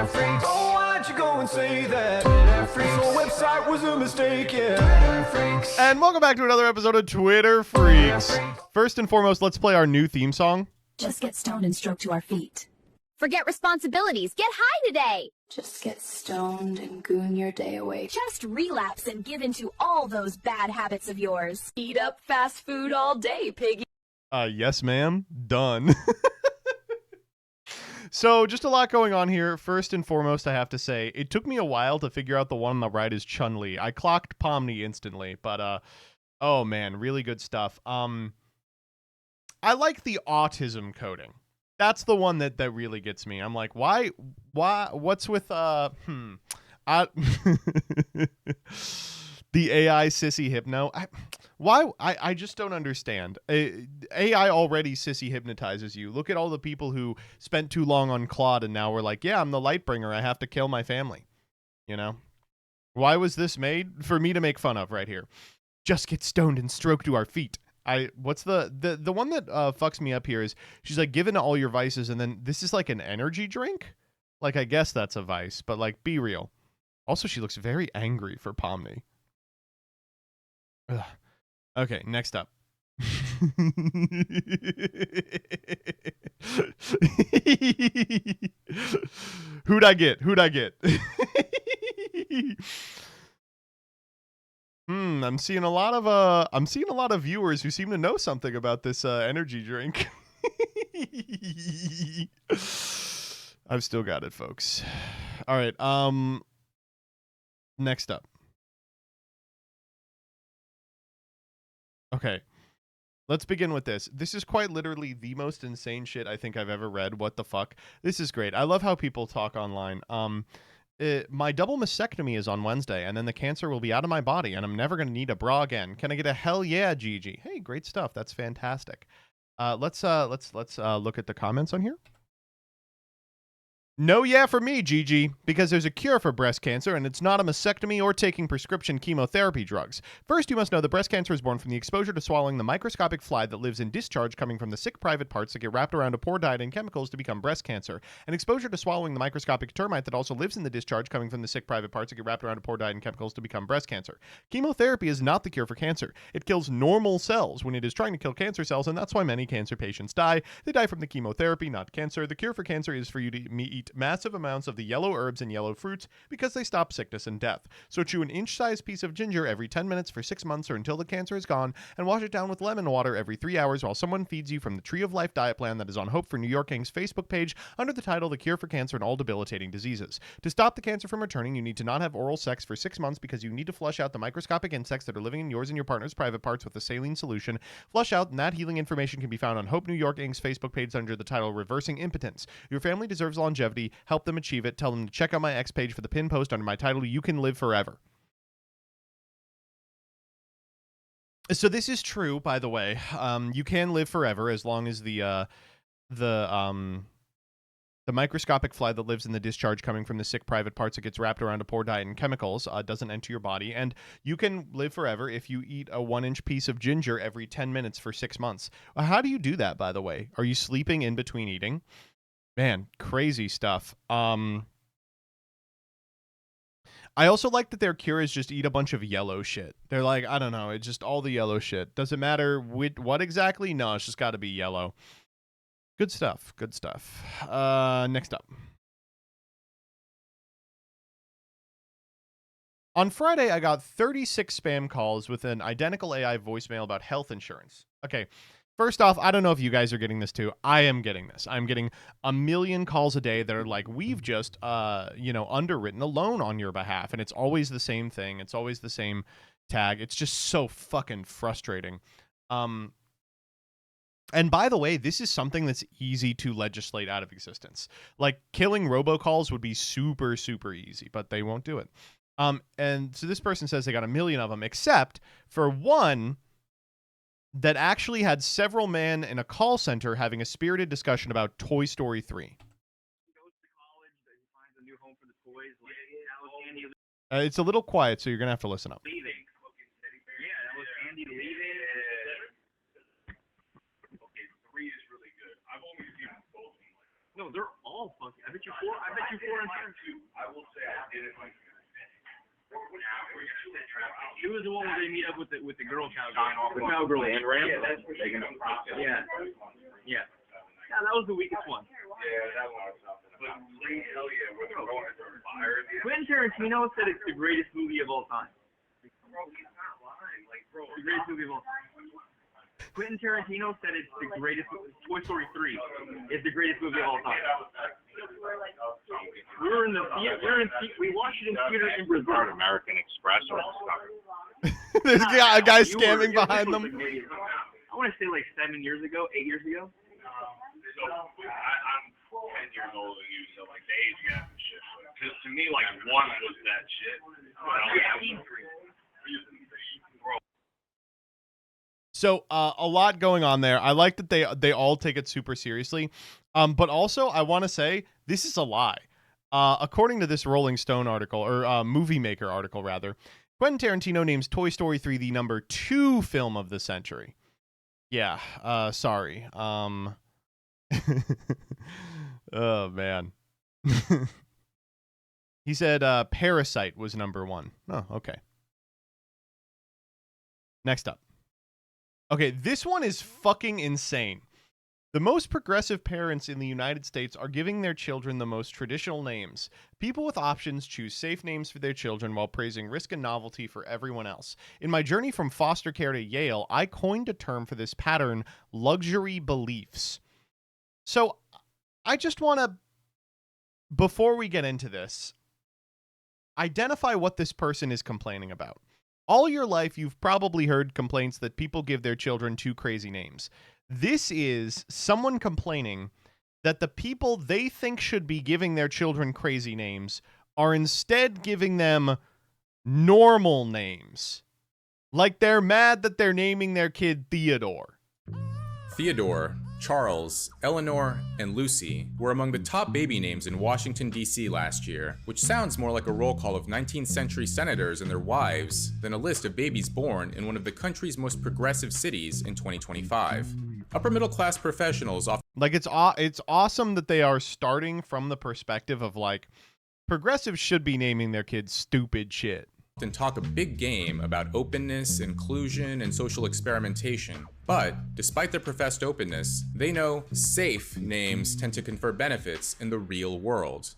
Freax. Oh, why'd you go and say that? Freax. The website was a mistake, yeah. Freax. And welcome back to another episode of Twitter Freaks. First and foremost, let's play our new theme song. Just get stoned and stroke to our feet. Forget responsibilities. Get high today. Just get stoned and goon your day away. Just relapse and give into all those bad habits of yours. Eat up fast food all day, piggy. Yes, ma'am. Done. So, just a lot going on here. First and foremost, I have to say, it took me a while to figure out the one on the right is Chun-Li. I clocked Pomni instantly, but, oh man, really good stuff. I like the autism coding. That's the one that really gets me. I'm like, why, what's with, the AI sissy hypno? I just don't understand. AI already sissy hypnotizes you. Look at all the people who spent too long on Claude and now we're like, yeah, I'm the light bringer. I have to kill my family. You know? Why was this made? For me to make fun of right here. Just get stoned and stroke to our feet. What's the one that fucks me up here is she's like, given all your vices, and then this is like an energy drink? Like, I guess that's a vice, but like, be real. Also, she looks very angry for Pomni. Ugh. Okay, next up. Who'd I get? I'm seeing a lot of viewers who seem to know something about this energy drink. I've still got it, folks. All right, next up. Okay, let's begin with this. This is quite literally the most insane shit I think I've ever read. What the fuck? This is great. I love how people talk online. My double mastectomy is on Wednesday, and then the cancer will be out of my body, and I'm never going to need a bra again. Can I get a hell yeah, Gigi? Hey, great stuff. That's fantastic. Let's look at the comments on here. No yeah for me, Gigi, because there's a cure for breast cancer, and it's not a mastectomy or taking prescription chemotherapy drugs. First, you must know that breast cancer is born from the exposure to swallowing the microscopic fly that lives in discharge coming from the sick private parts that get wrapped around a poor diet and chemicals to become breast cancer, and exposure to swallowing the microscopic termite that also lives in the discharge coming from the sick private parts that get wrapped around a poor diet and chemicals to become breast cancer. Chemotherapy is not the cure for cancer. It kills normal cells when it is trying to kill cancer cells, and that's why many cancer patients die. They die from the chemotherapy, not cancer. The cure for cancer is for you to eat massive amounts of the yellow herbs and yellow fruits because they stop sickness and death. So chew an inch-sized piece of ginger every 10 minutes for 6 months or until the cancer is gone, and wash it down with lemon water every 3 hours while someone feeds you from the Tree of Life diet plan that is on Hope for New York Inc.'s Facebook page under the title The Cure for Cancer and All Debilitating Diseases. To stop the cancer from returning, you need to not have oral sex for 6 months because you need to flush out the microscopic insects that are living in yours and your partner's private parts with a saline solution. Flush out, and that healing information can be found on Hope New York Inc.'s Facebook page under the title Reversing Impotence. Your family deserves longevity. Help them achieve it. Tell them to check out my X page for the pin post under my title, You Can Live Forever. So this is true, by the way. You can live forever as long as the microscopic fly that lives in the discharge coming from the sick private parts that gets wrapped around a poor diet and chemicals doesn't enter your body. And you can live forever if you eat a 1-inch piece of ginger every 10 minutes for 6 months. How do you do that, by the way? Are you sleeping in between eating? Man, crazy stuff. I also like that their cure is just eat a bunch of yellow shit. They're like, I don't know, it's just all the yellow shit. Doesn't matter what exactly? No, it's just got to be yellow. Good stuff. Good stuff. Next up. On Friday, I got 36 spam calls with an identical AI voicemail about health insurance. Okay. First off, I don't know if you guys are getting this too. I am getting this. I'm getting a million calls a day that are like, we've just, underwritten a loan on your behalf. And it's always the same thing. It's always the same tag. It's just so fucking frustrating. And by the way, this is something that's easy to legislate out of existence. Like, killing robocalls would be super, super easy, but they won't do it. And so this person says they got a million of them, except for one that actually had several men in a call center having a spirited discussion about Toy Story 3. He goes to college, but he finds a new home for the toys. Like, that was Andy It's a little quiet, so you're going to have to listen up. leaving. Yeah, that was Andy leaving. Okay, 3 is really good. I've only seen both of them. No, they're all fucking. I bet you four and five. I will say I did it. She was the one where they meet up with the Girl Cowgirl. The cowgirl. And Ram. Yeah. Yeah. Yeah, that was the weakest one. Yeah, that one was something. But hell yeah, we're going to fire. Quentin Tarantino said it's the greatest movie of all time. Bro, he's not lying. Like, bro, the greatest movie of all time. Quentin Tarantino said it's the greatest. Toy Story 3 is the greatest movie of all time. We were in the theater. We watched it in theater in Brazil. American Express or stuff. There's a guy scamming behind them. I want to say like 8 years ago. So I'm 10 years older than you, so like the age gap and shit. Because to me, like one was that shit. So a lot going on there. I like that they all take it super seriously. But also I want to say this is a lie. According to this Rolling Stone article, or Movie Maker article rather, Quentin Tarantino names Toy Story 3 the number 2 film of the century. Yeah, sorry. Oh man. He said Parasite was number 1. Oh, okay. Next up. Okay, this one is fucking insane. The most progressive parents in the United States are giving their children the most traditional names. People with options choose safe names for their children while praising risk and novelty for everyone else. In my journey from foster care to Yale, I coined a term for this pattern, luxury beliefs. So I just want to, before we get into this, identify what this person is complaining about. All your life, you've probably heard complaints that people give their children too crazy names. This is someone complaining that the people they think should be giving their children crazy names are instead giving them normal names. Like they're mad that they're naming their kid Theodore. Theodore, Charles, Eleanor, and Lucy were among the top baby names in Washington, D.C. last year, which sounds more like a roll call of 19th century senators and their wives than a list of babies born in one of the country's most progressive cities in 2025. Upper middle class professionals often Like it's awesome that they are starting from the perspective of like progressives should be naming their kids stupid shit. talk a big game about openness, inclusion, and social experimentation. But, despite their professed openness, they know safe names tend to confer benefits in the real world.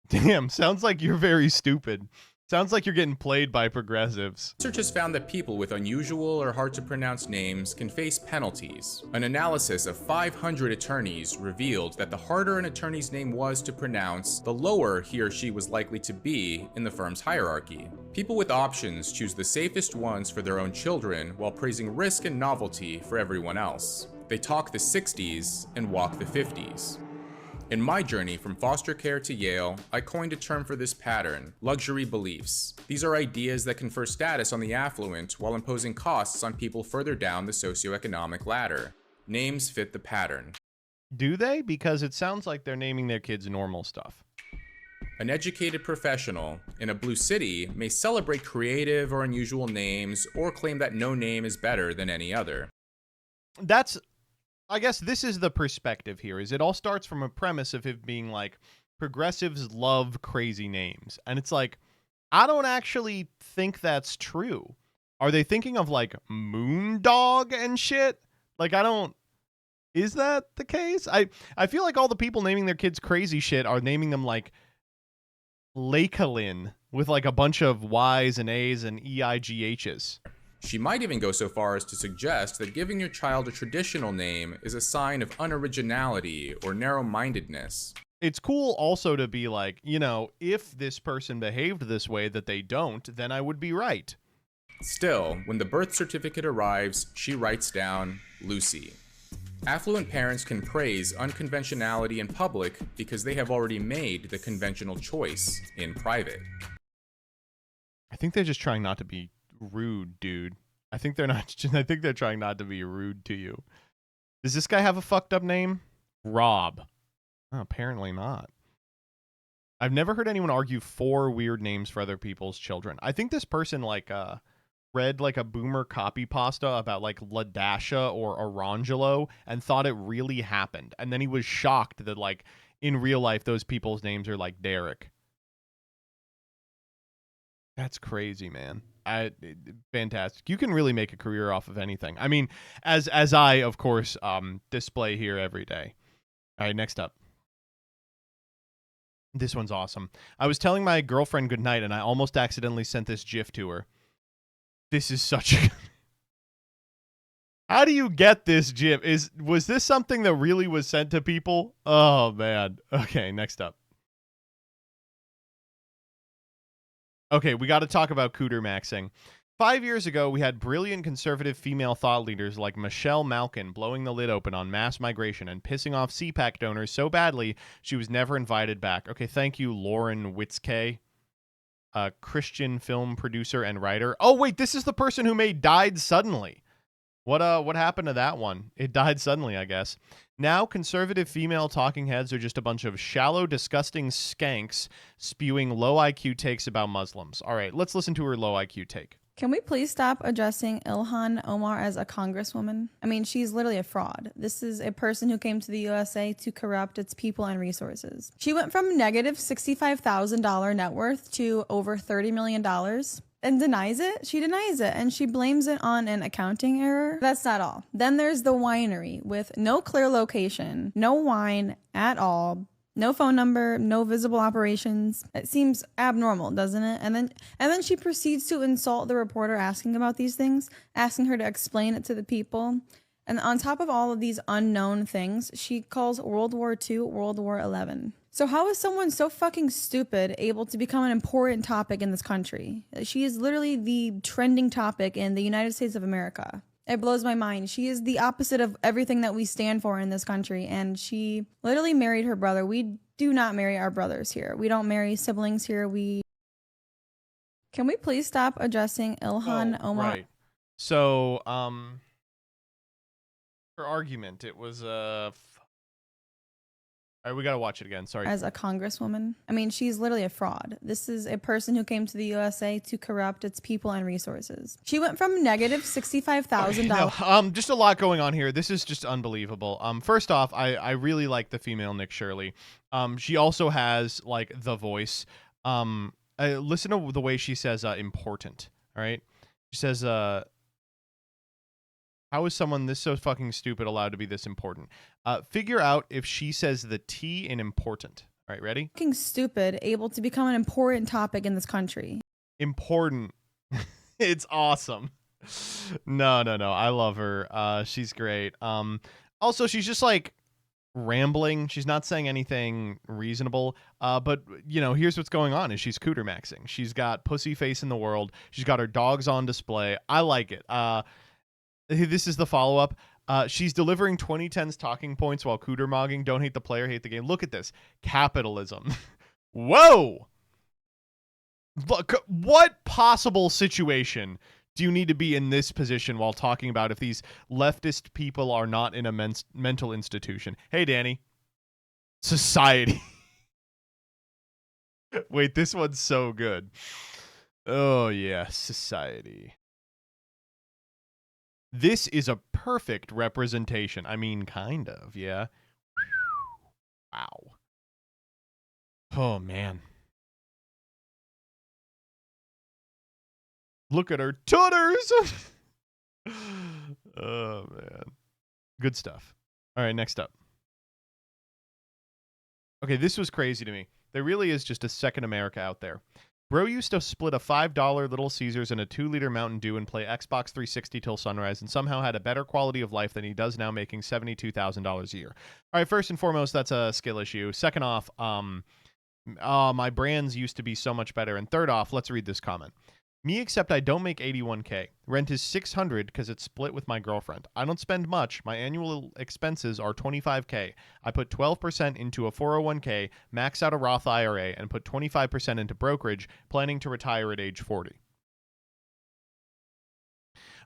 Damn, sounds like you're very stupid. Sounds like you're getting played by progressives. Research has found that people with unusual or hard to pronounce names can face penalties. An analysis of 500 attorneys revealed that the harder an attorney's name was to pronounce, the lower he or she was likely to be in the firm's hierarchy. People with options choose the safest ones for their own children while praising risk and novelty for everyone else. They talk the 60s and walk the 50s. In my journey from foster care to Yale, I coined a term for this pattern, luxury beliefs. These are ideas that confer status on the affluent while imposing costs on people further down the socioeconomic ladder. Names fit the pattern. Do they? Because it sounds like they're naming their kids normal stuff. An educated professional in a blue city may celebrate creative or unusual names or claim that no name is better than any other. I guess this is the perspective here, is it all starts from a premise of it being like, progressives love crazy names. And it's like, I don't actually think that's true. Are they thinking of like Moondog and shit? Like, is that the case? I feel like all the people naming their kids crazy shit are naming them like Lakelin with like a bunch of Y's and A's and EIGH's. She might even go so far as to suggest that giving your child a traditional name is a sign of unoriginality or narrow-mindedness. It's cool also to be like, if this person behaved this way that they don't, then I would be right. Still, when the birth certificate arrives, she writes down Lucy. Affluent parents can praise unconventionality in public because they have already made the conventional choice in private. I think they're just trying not to be rude, dude. I think they're trying not to be rude to you. Does this guy have a fucked up name? Rob. Oh, apparently not. I've never heard anyone argue for weird names for other people's children. I think this person read like a boomer copy pasta about like Ladasha or Orangelo and thought it really happened. And then he was shocked that like in real life those people's names are like Derek. That's crazy, man. Fantastic. You can really make a career off of anything. I mean, as I of course display here every day. All right, next up. This one's awesome. I was telling my girlfriend goodnight and I almost accidentally sent this GIF to her. This is such a... How do you get this GIF? Was this something that really was sent to people? Oh, man. Okay, next up. Okay, we got to talk about cooter maxing. 5 years ago, we had brilliant conservative female thought leaders like Michelle Malkin blowing the lid open on mass migration and pissing off CPAC donors so badly she was never invited back. Okay, thank you, Lauren Witzke, a Christian film producer and writer. Oh, wait, this is the person who made Died Suddenly. What happened to that one? It died suddenly, I guess. Now, conservative female talking heads are just a bunch of shallow, disgusting skanks spewing low IQ takes about Muslims. All right, let's listen to her low IQ take. Can we please stop addressing Ilhan Omar as a congresswoman? I mean, she's literally a fraud. This is a person who came to the USA to corrupt its people and resources. She went from negative $65,000 net worth to over $30 million. And denies it. She denies it. And she blames it on an accounting error. That's not all. Then there's the winery with no clear location, no wine at all, no phone number, no visible operations. It seems abnormal, doesn't it? And then she proceeds to insult the reporter asking about these things, asking her to explain it to the people. And on top of all of these unknown things, she calls World War II World War XI. So how is someone so fucking stupid able to become an important topic in this country? She is literally the trending topic in the United States of America. It blows my mind. She is the opposite of everything that we stand for in this country. And she literally married her brother. We do not marry our brothers here. We don't marry siblings here. Can we please stop addressing Ilhan Omar? Right. So, her argument, it was all right, we gotta watch it again. Sorry. As a congresswoman. I mean, she's literally a fraud. This is a person who came to the USA to corrupt its people and resources. She went from negative $65,000. No, just a lot going on here. This is just unbelievable. First off, I really like the female Nick Shirley. She also has like the voice. Listen to the way she says important. All right. She says, how is someone this so fucking stupid allowed to be this important? Figure out if she says the T in important. All right, ready? Fucking stupid, able to become an important topic in this country. Important. It's awesome. No. I love her. She's great. Also, she's just like rambling. She's not saying anything reasonable. But you know, here's what's going on: is she's cooter maxing. She's got pussy face in the world. She's got her dogs on display. I like it. This is the follow-up. She's delivering 2010's talking points while cooter mogging. Don't hate the player, hate the game. Look at this. Capitalism. Whoa! Look, what possible situation do you need to be in this position while talking about if these leftist people are not in a mental institution? Hey, Danny. Society. Wait, this one's so good. Oh, yeah. Society. This is a perfect representation. I mean, kind of, yeah. Wow. Oh, man. Look at her tutters. Oh, man. Good stuff. All right, next up. Okay, this was crazy to me. There really is just a second America out there. Bro used to split a $5 Little Caesars and a 2-liter Mountain Dew and play Xbox 360 till sunrise and somehow had a better quality of life than he does now, making $72,000 a year. All right, first and foremost, that's a skill issue. Second off, my brands used to be so much better. And third off, let's read this comment. Me, except I don't make $81K. Rent is $600 because it's split with my girlfriend. I don't spend much. My annual expenses are $25K. I put 12% into a 401K, max out a Roth IRA, and put 25% into brokerage, planning to retire at age 40.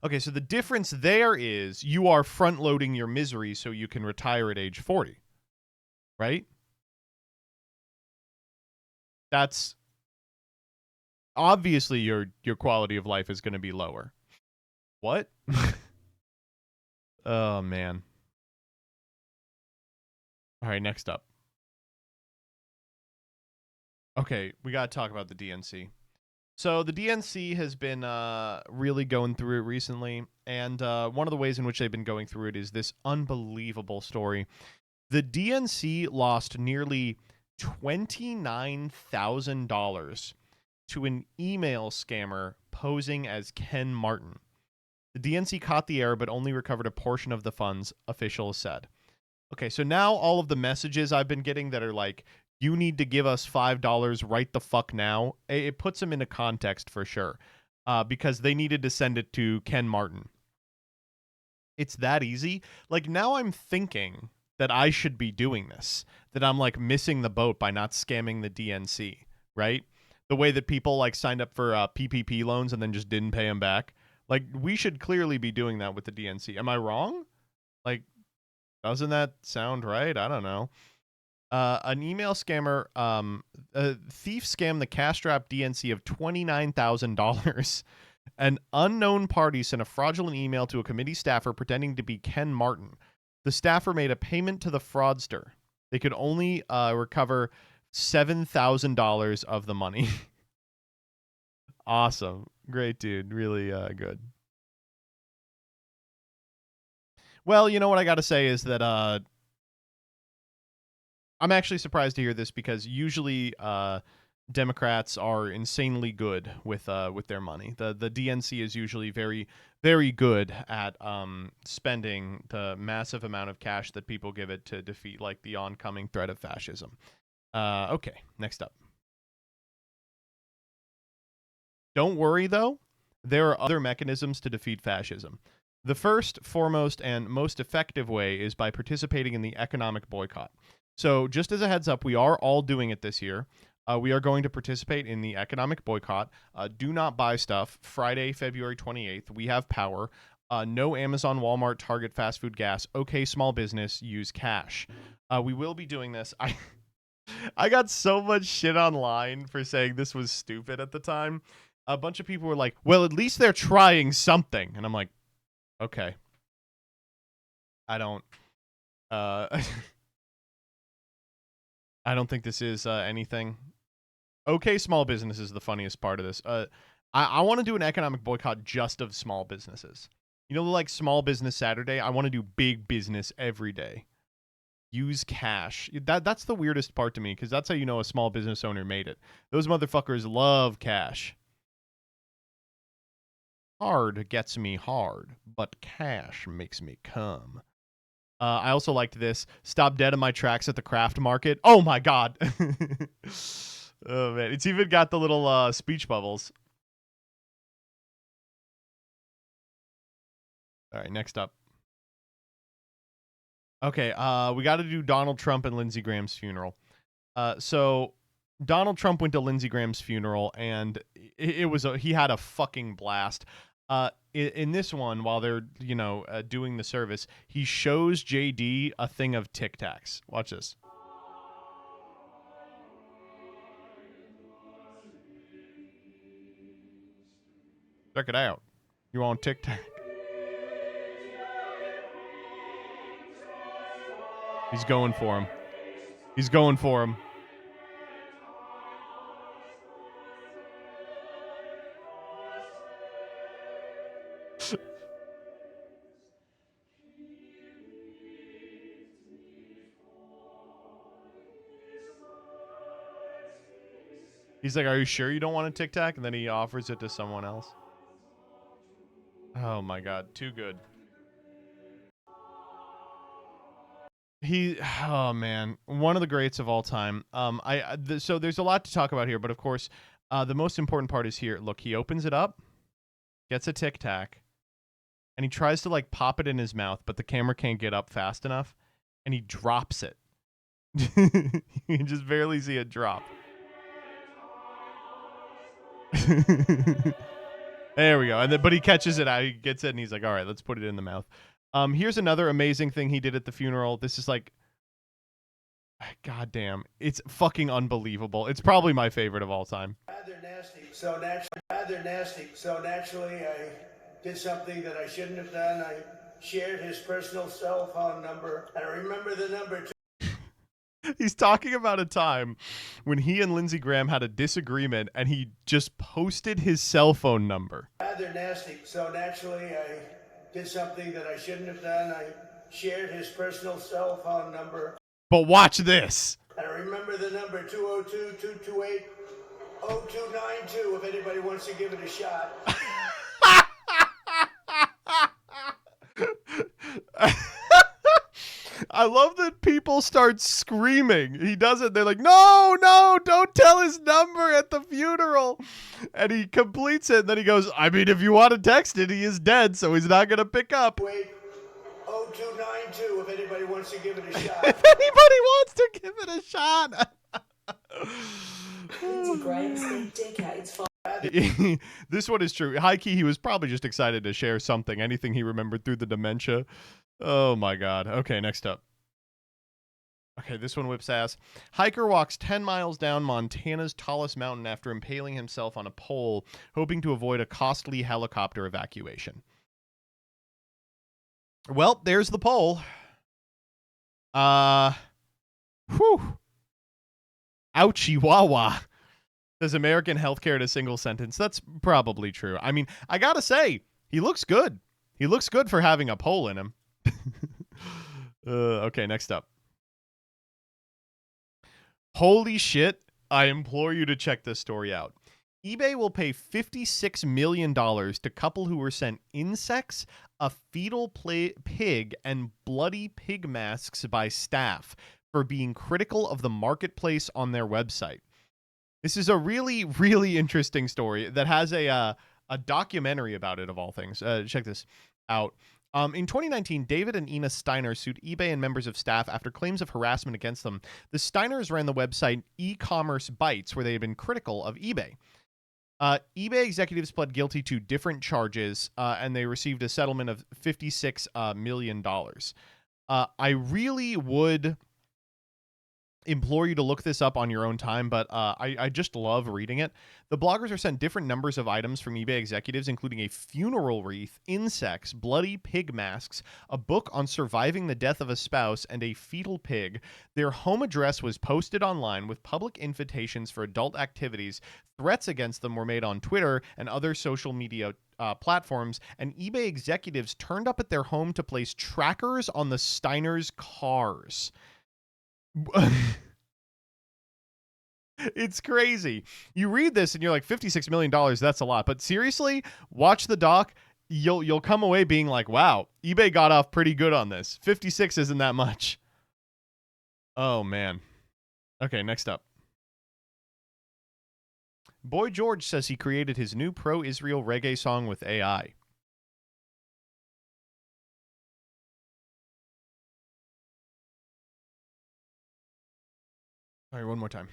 Okay, so the difference there is you are front-loading your misery so you can retire at age 40. Right? That's obviously your quality of life is going to be lower. What? Oh man. All right, next up. Okay, we got to talk about the DNC. So the DNC has been really going through it recently, and one of the ways in which they've been going through it is this unbelievable story. The DNC lost nearly $29,000 to an email scammer posing as Ken Martin. The DNC caught the error but only recovered a portion of the funds, officials said. Okay, so now all of the messages I've been getting that are like, you need to give us $5 right the fuck now, it puts them into context for sure, because they needed to send it to Ken Martin. It's that easy. Like, now I'm thinking that I should be doing this, that I'm like missing the boat by not scamming the DNC, right? The way that people like signed up for PPP loans and then just didn't pay them back. Like, we should clearly be doing that with the DNC. Am I wrong? Like, doesn't that sound right? I don't know. An email scammer, a thief scammed the cash-strapped DNC of $29,000. An unknown party sent a fraudulent email to a committee staffer pretending to be Ken Martin. The staffer made a payment to the fraudster. They could only recover $7,000 of the money. Awesome. Great, dude. Really good. Well, you know what I got to say is that I'm actually surprised to hear this because usually Democrats are insanely good with their money. The DNC is usually very, very good at spending the massive amount of cash that people give it to defeat like the oncoming threat of fascism. Okay, next up. Don't worry, though. There are other mechanisms to defeat fascism. The first, foremost, and most effective way is by participating in the economic boycott. So just as a heads up, we are all doing it this year. We are going to participate in the economic boycott. Do not buy stuff. Friday, February 28th, we have power. No Amazon, Walmart, Target, fast food, gas. Okay, small business, use cash. We will be doing this. I got so much shit online for saying this was stupid at the time. A bunch of people were like, well, at least they're trying something. And I'm like, okay. I don't I don't think this is anything. Okay, small business is the funniest part of this. I want to do an economic boycott just of small businesses. You know, like Small Business Saturday? I want to do big business every day. Use cash. That's the weirdest part to me, because that's how you know a small business owner made it. Those motherfuckers love cash. Hard gets me hard, but cash makes me come. I also liked this. Stop dead in my tracks at the craft market. Oh my god. Oh man, it's even got the little speech bubbles. All right, next up. Okay, we got to do Donald Trump and Lindsey Graham's funeral. So Donald Trump went to Lindsey Graham's funeral, and he had a fucking blast. In this one, while they're doing the service, he shows JD a thing of Tic Tacs. Watch this. Check it out. You want Tic Tac? He's going for him. He's going for him. He's like, are you sure you don't want a Tic Tac? And then he offers it to someone else. Oh my god, too good. Oh man, one of the greats of all time. So there's a lot to talk about here, but of course, the most important part is here. Look, he opens it up, gets a Tic Tac, and he tries to like pop it in his mouth, but the camera can't get up fast enough, and he drops it. You can just barely see it drop. There we go. And then, but he catches it out. He gets it, and he's like, "All right, let's put it in the mouth." Here's another amazing thing he did at the funeral. This is like, goddamn, it's fucking unbelievable. It's probably my favorite of all time. Rather nasty. So naturally, I did something that I shouldn't have done. I shared his personal cell phone number, and I remember the number too. He's talking about a time when he and Lindsey Graham had a disagreement and he just posted his cell phone number. Rather nasty. So naturally, I did something that I shouldn't have done. I shared his personal cell phone number. But watch this. And I remember the number 202-228-0292 if anybody wants to give it a shot. I love that people start screaming. He does it. They're like, no, don't tell his number at the funeral. And he completes it. And then he goes, I mean, if you want to text it, he is dead, so he's not going to pick up. Wait, 0292 if anybody wants to give it a shot. If anybody wants to give it a shot. Lindsey Graham's been decades. This one is true. High key, he was probably just excited to share something, anything he remembered through the dementia. Oh my God. Okay, next up. Okay, this one whips ass. Hiker walks 10 miles down Montana's tallest mountain after impaling himself on a pole, hoping to avoid a costly helicopter evacuation. Well, there's the pole. Whew. Ouchie wah. Says American healthcare in a single sentence. That's probably true. I mean, I gotta say, he looks good. He looks good for having a pole in him. Okay, next up. Holy shit. I implore you to check this story out. eBay will pay $56 million to couple who were sent insects, a fetal pig, and bloody pig masks by staff for being critical of the marketplace on their website. This is a really, really interesting story that has a documentary about it, of all things. Check this out. In 2019, David and Ina Steiner sued eBay and members of staff after claims of harassment against them. The Steiners ran the website e-commerce Bytes, where they had been critical of eBay. eBay executives pled guilty to different charges, and they received a settlement of $56 million. I really would implore you to look this up on your own time, but I just love reading it. The bloggers are sent different numbers of items from eBay executives, including a funeral wreath, insects, bloody pig masks, a book on surviving the death of a spouse, and a fetal pig. Their home address was posted online with public invitations for adult activities. Threats against them were made on Twitter and other social media platforms, and eBay executives turned up at their home to place trackers on the Steiners' cars. It's crazy. You read this and you're like, $56 million, that's a lot. But seriously, watch the doc. You'll come away being like, wow, eBay got off pretty good on this. 56 isn't that much. Oh, man. Okay, next up. Boy George says he created his new pro-Israel reggae song with AI. All right, one more time.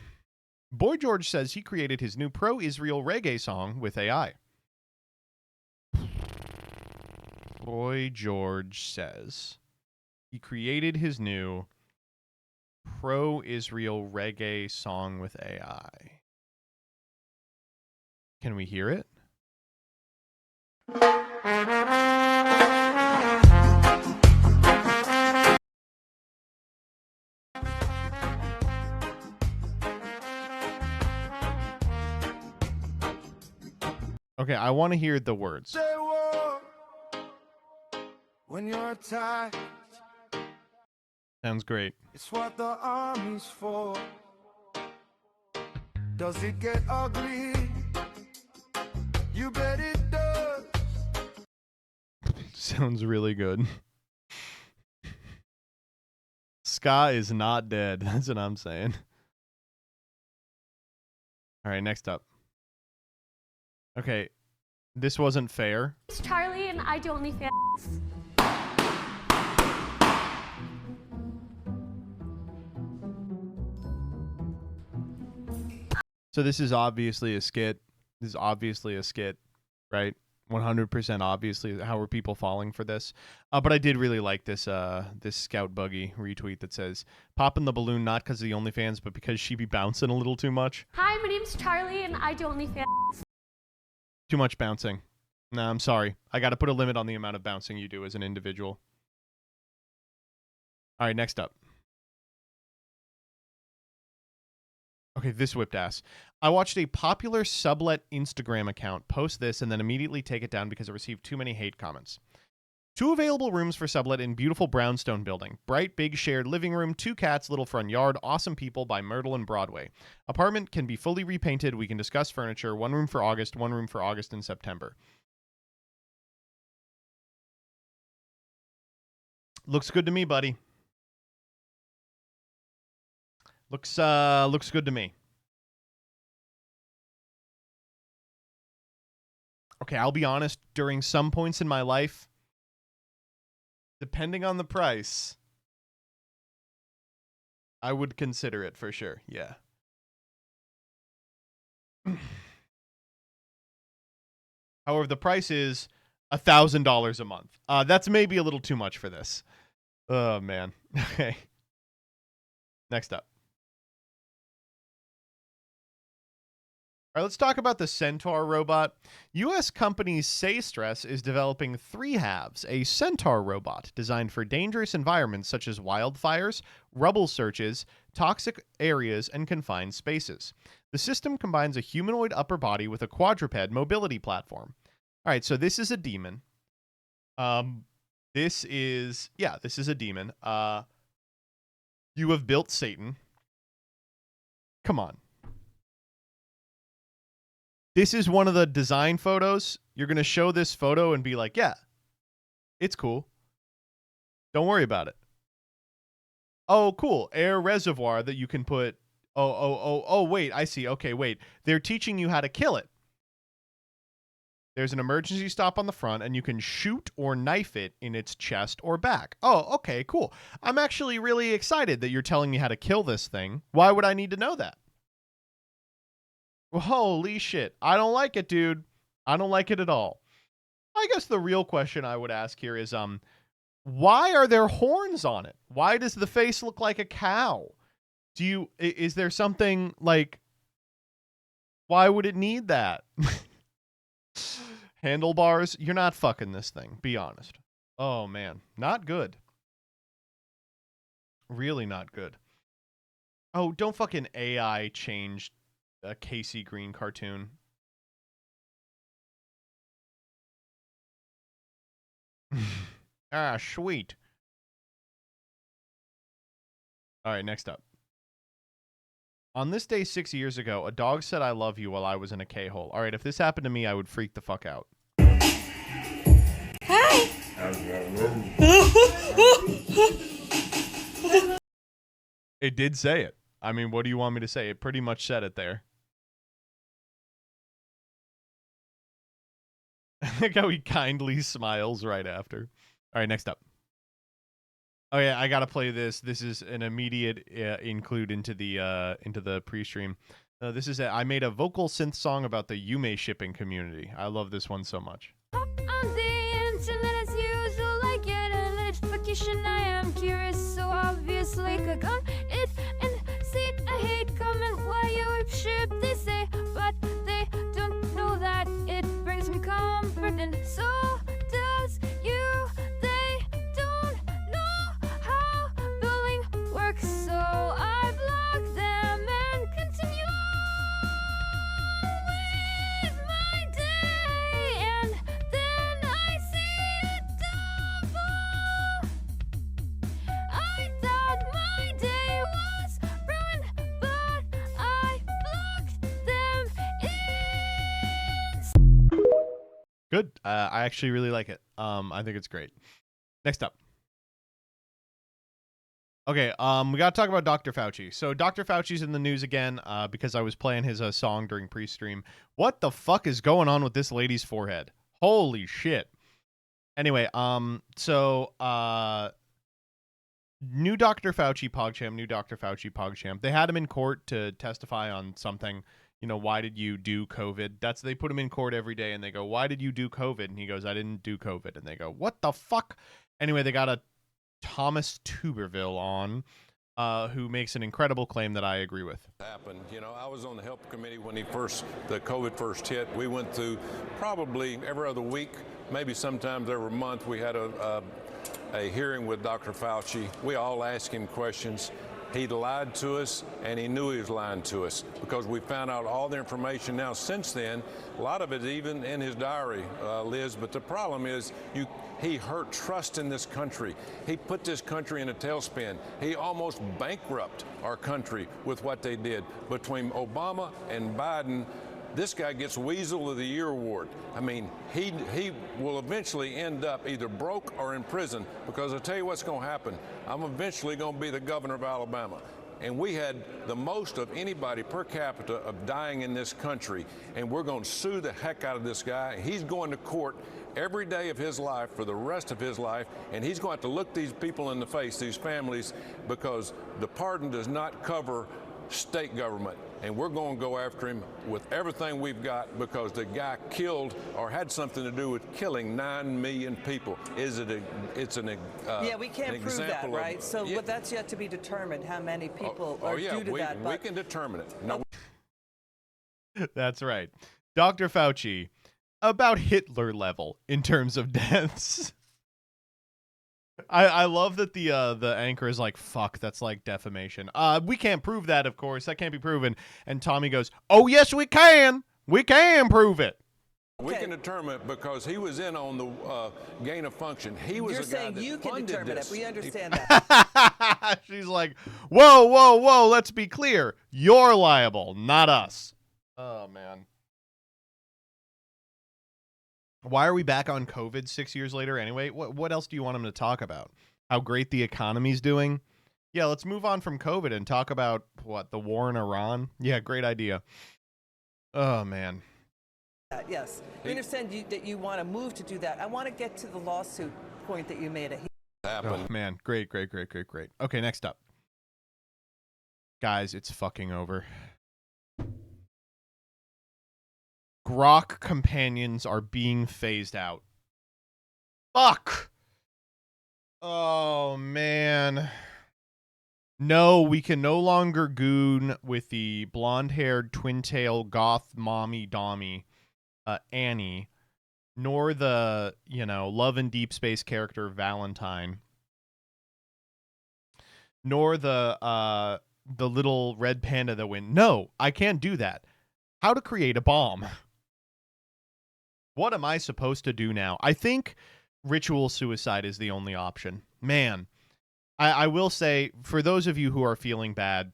Boy George says he created his new pro-Israel reggae song with AI. Boy George says he created his new pro-Israel reggae song with AI. Can we hear it? Okay, I want to hear the words. Say war when you're attacked. Sounds great. It's what the army's for. Does it get ugly? You bet it does. Sounds really good. Ska is not dead. That's what I'm saying. All right, next up. Okay, this wasn't fair. It's Charlie and I do OnlyFans. So this is obviously a skit. This is obviously a skit, right? 100% obviously. How are people falling for this? But I did really like this this Scout Buggy retweet that says, popping the balloon not because of the OnlyFans, but because she be bouncing a little too much. Hi, my name's Charlie and I do OnlyFans. Too much bouncing. No, I'm sorry. I got to put a limit on the amount of bouncing you do as an individual. All right, next up. Okay, this whipped ass. I watched a popular sublet Instagram account post this and then immediately take it down because it received too many hate comments. 2 available rooms for sublet in beautiful brownstone building. Bright, big shared living room, 2 cats, little front yard, awesome people by Myrtle and Broadway. Apartment can be fully repainted. We can discuss furniture. 1 room for August, 1 room for August and September. Looks good to me, buddy. Looks good to me. Okay, I'll be honest, during some points in my life, depending on the price, I would consider it for sure. Yeah. However, the price is $1,000 a month. That's maybe a little too much for this. Oh, man. Okay. Next up. All right, let's talk about the Centaur robot. U.S. company Saystress is developing 3 halves, a Centaur robot designed for dangerous environments such as wildfires, rubble searches, toxic areas, and confined spaces. The system combines a humanoid upper body with a quadruped mobility platform. All right, so this is a demon. This is a demon. You have built Satan. Come on. This is one of the design photos. You're going to show this photo and be like, yeah, it's cool. Don't worry about it. Oh, cool. Air reservoir that you can put. Oh, wait, I see. Okay, wait. They're teaching you how to kill it. There's an emergency stop on the front, and you can shoot or knife it in its chest or back. Oh, okay, cool. I'm actually really excited that you're telling me how to kill this thing. Why would I need to know that? Well, holy shit. I don't like it, dude. I don't like it at all. I guess the real question I would ask here is, why are there horns on it? Why does the face look like a cow? Is there something like, why would it need that? Handlebars? You're not fucking this thing. Be honest. Oh, man. Not good. Really not good. Oh, don't fucking AI change a Casey Green cartoon. Ah, sweet. All right, next up. On this day 6 years ago, a dog said I love you while I was in a K-hole. All right, if this happened to me, I would freak the fuck out. Hi. It did say it. I mean, what do you want me to say? It pretty much said it there. I like how he kindly smiles right after. All right, next up. Oh yeah, I gotta play this. This is an immediate include into the pre-stream. This is I made a vocal synth song about the Yume shipping community. I love this one so much. On the internet as usual, I get a notification. I am curious, so obviously click on it and see a hate comment. Why you ship? They say, but they don't know that it brings me comfort, and so does you. They don't know how bullying works, so I block them and continue on with my day, and then I see it double. I thought my day was ruined, but I blocked them in. Good. I actually really like it. I think it's great. Next up. Okay, we gotta talk about Dr. Fauci. So Dr. Fauci's in the news again because I was playing his song during pre-stream. What the fuck is going on with this lady's forehead? Holy shit. Anyway, so new Dr. Fauci PogChamp. They had him in court to testify on something. You know, why did you do COVID? They put him in court every day and they go, why did you do COVID? And he goes, I didn't do COVID. And they go, what the fuck? Anyway, they got a Thomas Tuberville on. who makes an incredible claim that I agree with. Happened. You know, I was on the help committee when the COVID first hit. We went through probably every other week, maybe sometimes every month. We had a hearing with Dr. Fauci. We all asked him questions. He lied to us, and he knew he was lying to us because we found out all the information now since then. A lot of it even in his diary, Liz, but the problem is he hurt trust in this country. He put this country in a tailspin. He almost bankrupted our country with what they did. Between Obama and Biden, this guy gets Weasel of the Year award. I mean, he will eventually end up either broke or in prison because I'll tell you what's going to happen. I'm eventually going to be the governor of Alabama. And we had the most of anybody per capita of dying in this country. And we're going to sue the heck out of this guy. He's going to court every day of his life for the rest of his life. And he's going to have to look these people in the face, these families, because the pardon does not cover state government. And we're going to go after him with everything we've got because the guy killed or had something to do with killing 9 million people. Yeah, we can't prove that, right? But that's yet to be determined how many people are due to that. We can determine it. No. That's right. Dr. Fauci, about Hitler level in terms of deaths. I love that the anchor is like, fuck, that's like defamation. We can't prove that, of course. That can't be proven. And Tommy goes, oh, yes, we can. We can prove it. We can determine it because he was in on the gain of function. He was You're a guy saying that you can funded determine this. it. We understand that. She's like, whoa, whoa, whoa, let's be clear. You're liable, not us. Oh, man. Why are we back on COVID 6 years later anyway? What else do you want him to talk about? How great the economy's doing? Yeah, let's move on from COVID and talk about, the war in Iran? Yeah, great idea. Oh, man. Yes. We understand that you want to move to do that. I want to get to the lawsuit point that you made. Oh, man. Great. Okay, next up. Guys, it's fucking over. Grok companions are being phased out. Fuck! Oh, man. No, we can no longer goon with the blonde-haired, twin-tail, goth, mommy, dommy, Annie, nor the, Love and Deep Space character, Valentine, nor the little red panda that went, no, I can't do that. How to create a bomb. What am I supposed to do now? I think ritual suicide is the only option. Man, I will say, for those of you who are feeling bad,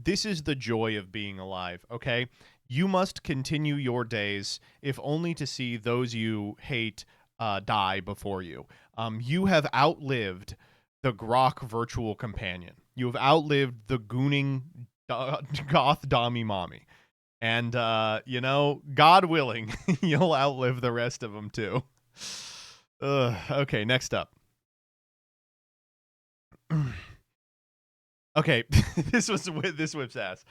this is the joy of being alive, okay? You must continue your days, if only to see those you hate die before you. You have outlived the Grok virtual companion. You have outlived the gooning goth dommy mommy. And, God willing, you'll outlive the rest of them, too. Okay, next up. Okay, this whips ass.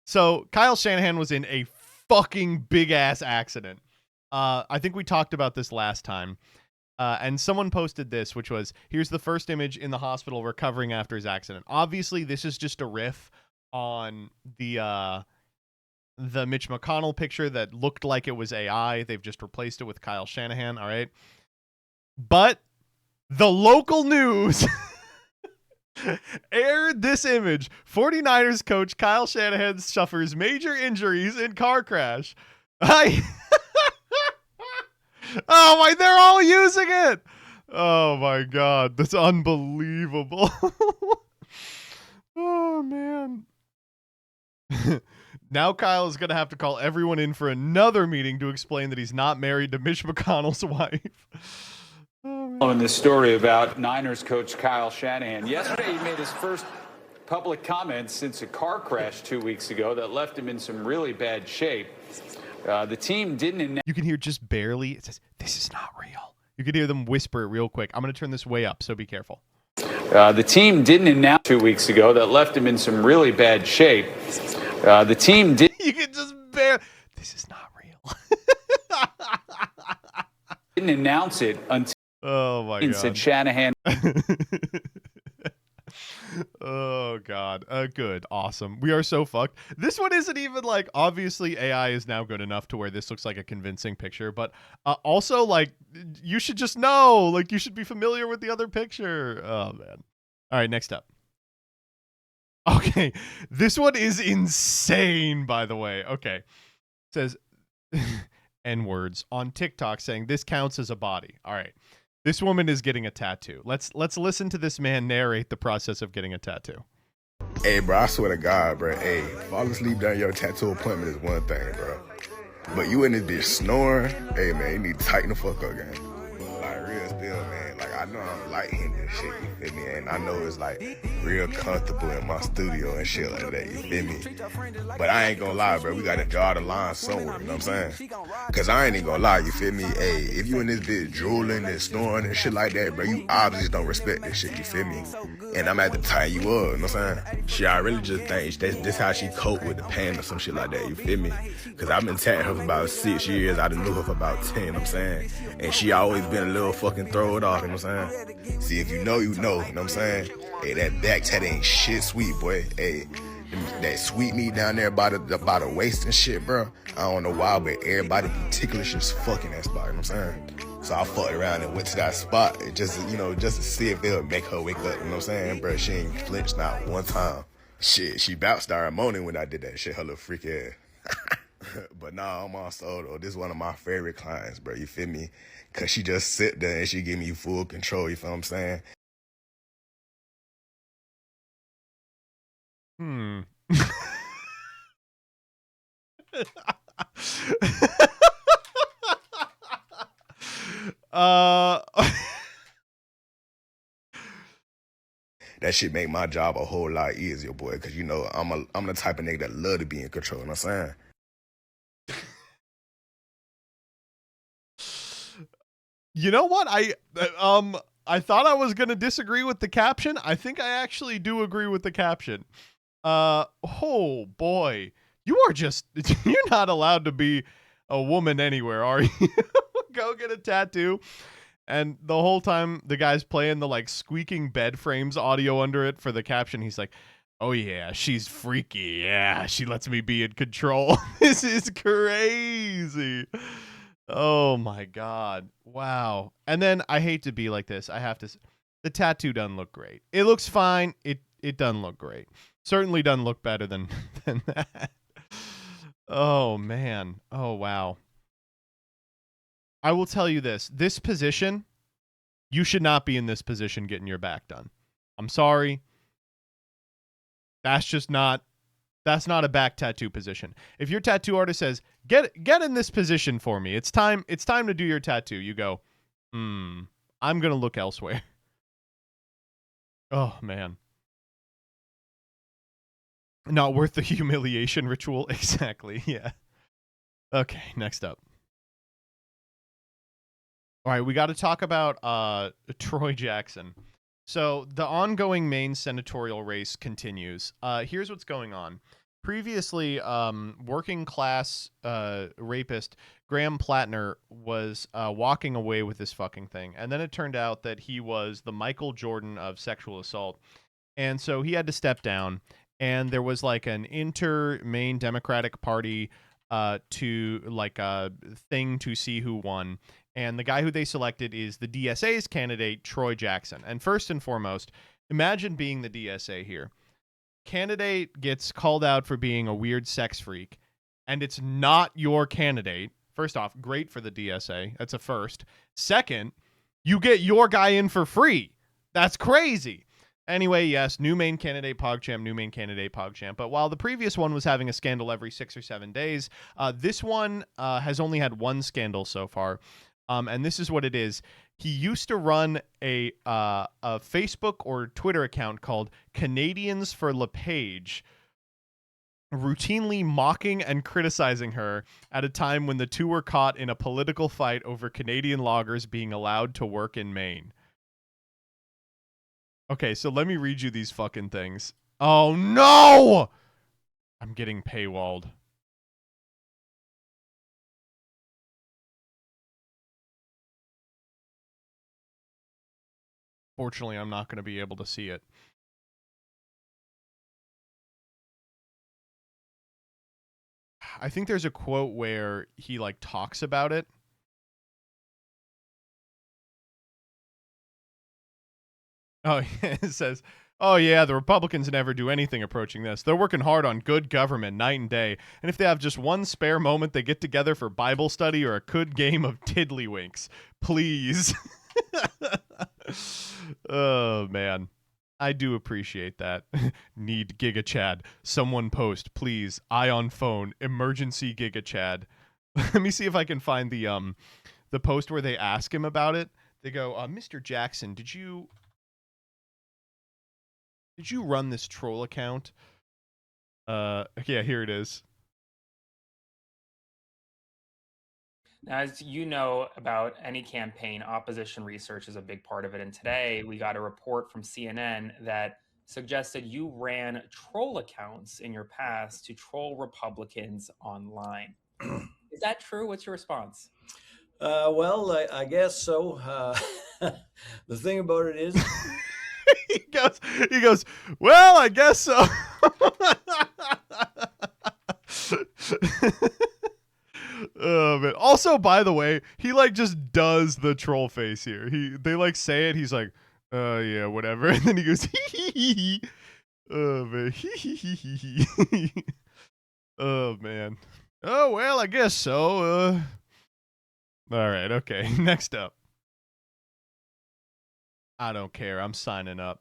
So, Kyle Shanahan was in a fucking big-ass accident. I think we talked about this last time. And someone posted this, which was, here's the first image in the hospital recovering after his accident. Obviously, this is just a riff on the Mitch McConnell picture that looked like it was AI. They've just replaced it with Kyle Shanahan, all right? But the local news aired this image. 49ers coach Kyle Shanahan suffers major injuries in car crash. Oh my, they're all using it. Oh my God, that's unbelievable. Oh man. Now Kyle is going to have to call everyone in for another meeting to explain that he's not married to Mitch McConnell's wife. In this story about Niners coach Kyle Shanahan. Yesterday he made his first public comments since a car crash 2 weeks ago that left him in some really bad shape. The team didn't... You can hear just barely, it says, this is not real. You can hear them whisper it real quick. I'm going to turn this way up, so be careful. The team didn't announce 2 weeks ago that left him in some really bad shape. The team did... You can just barely... This is not real. Didn't announce it until... Oh, my God. Said Shanahan... Oh god. Good. Awesome. We are so fucked. This one isn't even like, obviously AI is now good enough to where this looks like a convincing picture, but also like you should just know, like you should be familiar with the other picture. Oh man. All right, next up. Okay. This one is insane, by the way. Okay. It says N words on TikTok saying this counts as a body. All right. This woman is getting a tattoo. Let's listen to this man narrate the process of getting a tattoo. Hey, bro, I swear to God, bro. Hey, falling asleep during your tattoo appointment is one thing, bro. But you in this bitch snoring, hey, man, you need to tighten the fuck up, gang. Like, real still, man. Like, I know I'm light-handed and shit, you feel me? And I know it's, like, real comfortable in my studio and shit like that, you feel me? But I ain't gonna lie, bro. We gotta draw the line somewhere, you know what I'm saying? Cause I ain't even gonna lie, you feel me? Hey, if you in this bitch drooling and snoring and shit like that, bro, you obviously don't respect this shit, you feel me? And I'm at to tie you up, you know what I'm saying? Shit, I really just think this how she cope with the pain or some shit like that, you feel me? Cause I've been tatting her for about 6 years, I done knew her for about 10, you know what I'm saying? And she always been a little fucking throw it off, you know what I'm saying? See, if you know, you know what I'm saying? Hey, that back tat ain't shit sweet, boy. Hey, that sweet meat down there by the waist and shit, bro. I don't know why, but everybody be ticklish as fucking that spot, you know what I'm saying? So I fucked around and went to that spot just to see if it'll make her wake up, you know what I'm saying? Bro, she ain't flinched not one time. Shit, she about started moaning when I did that shit, her little freak ass. But nah, I'm on soul though. This is one of my favorite clients, bro, you feel me? Cause she just sit there and she give me full control, you feel what I'm saying? That shit make my job a whole lot easier, boy, because you know I'm the type of nigga that love to be in control, you know what I'm saying? You know what? I thought I was going to disagree with the caption. I think I actually do agree with the caption. Oh boy. You are just you're not allowed to be a woman anywhere, are you? Go get a tattoo. And the whole time the guy's playing the like squeaking bed frames audio under it for the caption, he's like, "Oh yeah, she's freaky. Yeah, she lets me be in control." This is crazy. Oh my god. Wow. And then I hate to be like this. I have to the tattoo doesn't look great. It looks fine. It doesn't look great. Certainly doesn't look better than that. Oh man. Oh wow. I will tell you this. This position, you should not be in this position getting your back done. I'm sorry. That's not a back tattoo position. If your tattoo artist says, get in this position for me. It's time to do your tattoo. You go, I'm gonna look elsewhere. Oh man. Not worth the humiliation ritual. Exactly. Yeah. Okay, next up. All right, we got to talk about Troy Jackson. So the ongoing Maine senatorial race continues. Here's what's going on. Previously, working class rapist Graham Plattner was walking away with this fucking thing. And then it turned out that he was the Michael Jordan of sexual assault. And so he had to step down. And there was like an inter-Maine Democratic Party to like a thing to see who won. And the guy who they selected is the DSA's candidate, Troy Jackson. And first and foremost, imagine being the DSA here. Candidate gets called out for being a weird sex freak, and it's not your candidate. First off, great for the DSA. That's a first. Second, you get your guy in for free. That's crazy. Anyway, yes, new Maine candidate PogChamp, new Maine candidate PogChamp. But while the previous one was having a scandal every 6 or 7 days, this one has only had one scandal so far. And this is what it is. He used to run a Facebook or Twitter account called Canadians for LePage, routinely mocking and criticizing her at a time when the two were caught in a political fight over Canadian loggers being allowed to work in Maine. Okay, so let me read you these fucking things. Oh, no! I'm getting paywalled. Fortunately, I'm not going to be able to see it. I think there's a quote where he like talks about it. Oh, yeah, it says, oh, yeah, the Republicans never do anything approaching this. They're working hard on good government night and day. And if they have just one spare moment, they get together for Bible study or a good game of tiddlywinks. Please. Oh, man. I do appreciate that. Need Giga Chad. Someone post, please. Eye on phone. Emergency Giga Chad. Let me see if I can find the post where they ask him about it. They go, Mr. Jackson, did you run this troll account? Yeah, here it is. Now, as you know about any campaign, opposition research is a big part of it. And today we got a report from CNN that suggested you ran troll accounts in your past to troll Republicans online. Is that true? What's your response? Well, I guess so. The thing about it is... he goes, well, I guess so. Oh, man. Also, by the way, he like just does the troll face here. They like say it. He's like, yeah, whatever. And then he goes, hee hee hee. Oh, man. Hee hee hee hee hee. Oh, man. Oh, well, I guess so. All right. Okay. Next up. I don't care. I'm signing up.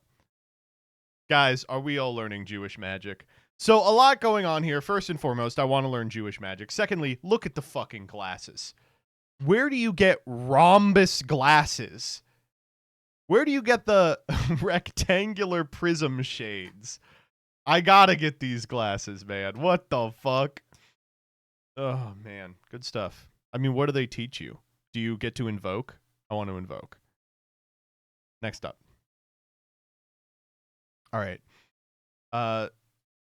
Guys, are we all learning Jewish magic? So a lot going on here. First and foremost, I want to learn Jewish magic. Secondly, look at the fucking glasses. Where do you get rhombus glasses? Where do you get the rectangular prism shades? I gotta get these glasses, man. What the fuck? Oh, man. Good stuff. I mean, what do they teach you? Do you get to invoke? I want to invoke. Next up. All right.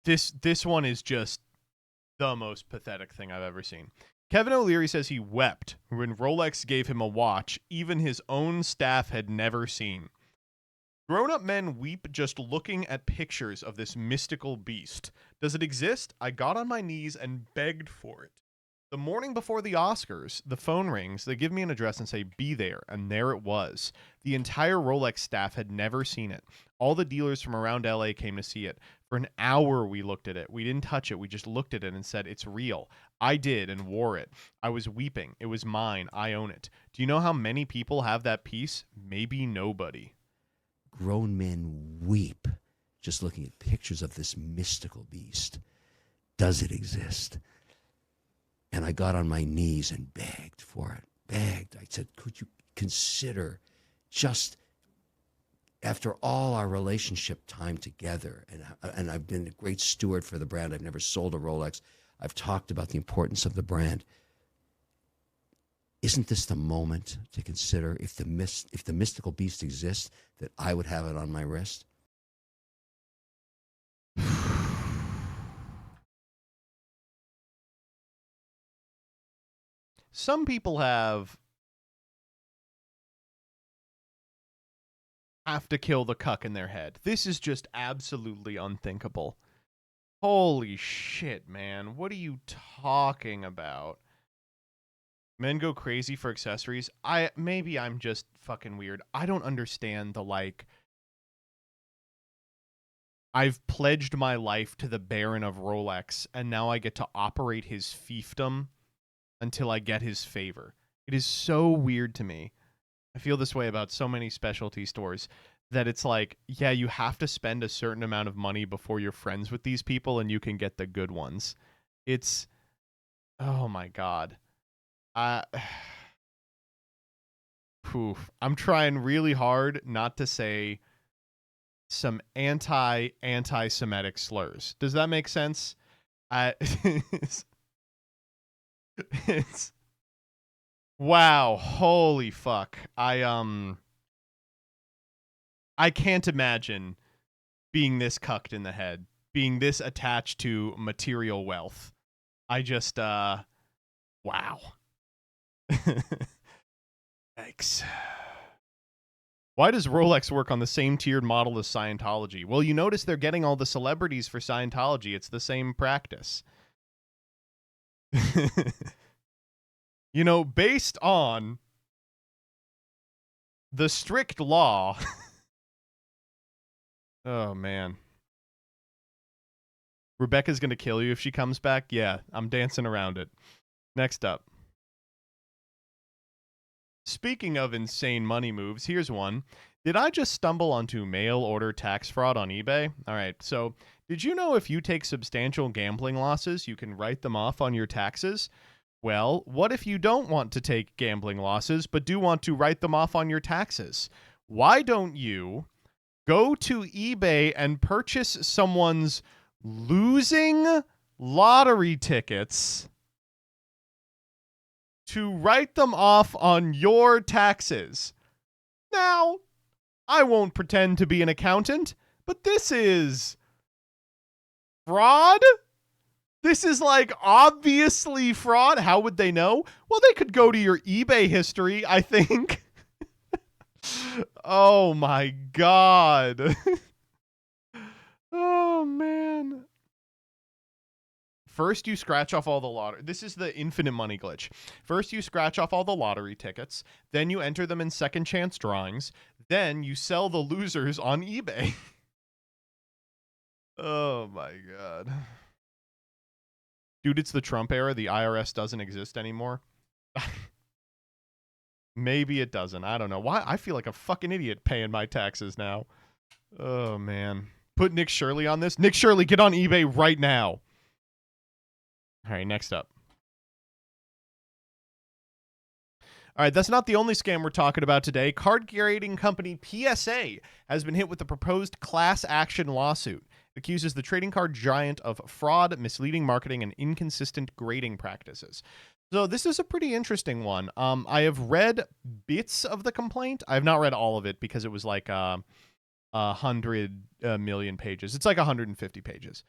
This one is just the most pathetic thing I've ever seen. Kevin O'Leary says he wept when Rolex gave him a watch even his own staff had never seen. Grown-up men weep just looking at pictures of this mystical beast. Does it exist? I got on my knees and begged for it. The morning before the Oscars, the phone rings. They give me an address and say, be there. And there it was. The entire Rolex staff had never seen it. All the dealers from around LA came to see it. For an hour, we looked at it. We didn't touch it. We just looked at it and said, it's real. I did and wore it. I was weeping. It was mine. I own it. Do you know how many people have that piece? Maybe nobody. Grown men weep just looking at pictures of this mystical beast. Does it exist? And I got on my knees and begged for it. Begged. I said, could you consider just after all our relationship time together, and I've been a great steward for the brand. I've never sold a Rolex. I've talked about the importance of the brand. Isn't this the moment to consider if the mystical beast exists, that I would have it on my wrist? Some people have to kill the cuck in their head. This is just absolutely unthinkable. Holy shit, man. What are you talking about? Men go crazy for accessories. Maybe I'm just fucking weird. I don't understand the like. I've pledged my life to the Baron of Rolex, and now I get to operate his fiefdom until I get his favor. It is so weird to me. I feel this way about so many specialty stores that it's like, yeah, you have to spend a certain amount of money before you're friends with these people and you can get the good ones. It's, oh my God. I'm trying really hard not to say some anti-Semitic slurs. Does that make sense? It's wow, holy fuck. I can't imagine being this cucked in the head, being this attached to material wealth. I just wow. Yikes. Why does Rolex work on the same tiered model as Scientology? Well, you notice they're getting all the celebrities for Scientology. It's the same practice. You know, based on the strict law. Oh, man. Rebecca's going to kill you if she comes back? Yeah, I'm dancing around it. Next up. Speaking of insane money moves, here's one. Did I just stumble onto mail order tax fraud on eBay? All right, so did you know if you take substantial gambling losses, you can write them off on your taxes? Well, what if you don't want to take gambling losses, but do want to write them off on your taxes? Why don't you go to eBay and purchase someone's losing lottery tickets to write them off on your taxes? Now, I won't pretend to be an accountant, but this is fraud? This is like obviously fraud. How would they know? Well, they could go to your eBay history, I think. Oh my God. Oh man. First, you scratch off all the lottery. This is the infinite money glitch. First, you scratch off all the lottery tickets. Then you enter them in second chance drawings. Then you sell the losers on eBay. Oh my God. Dude, it's the Trump era. The IRS doesn't exist anymore. Maybe it doesn't. I don't know. Why? I feel like a fucking idiot paying my taxes now. Oh, man. Put Nick Shirley on this. Nick Shirley, get on eBay right now. All right, next up. All right, that's not the only scam we're talking about today. Card grading company PSA has been hit with a proposed class action lawsuit. It accuses the trading card giant of fraud, misleading marketing, and inconsistent grading practices. So this is a pretty interesting one. I have read bits of the complaint. I have not read all of it because it was like 100 million pages. It's like 150 pages.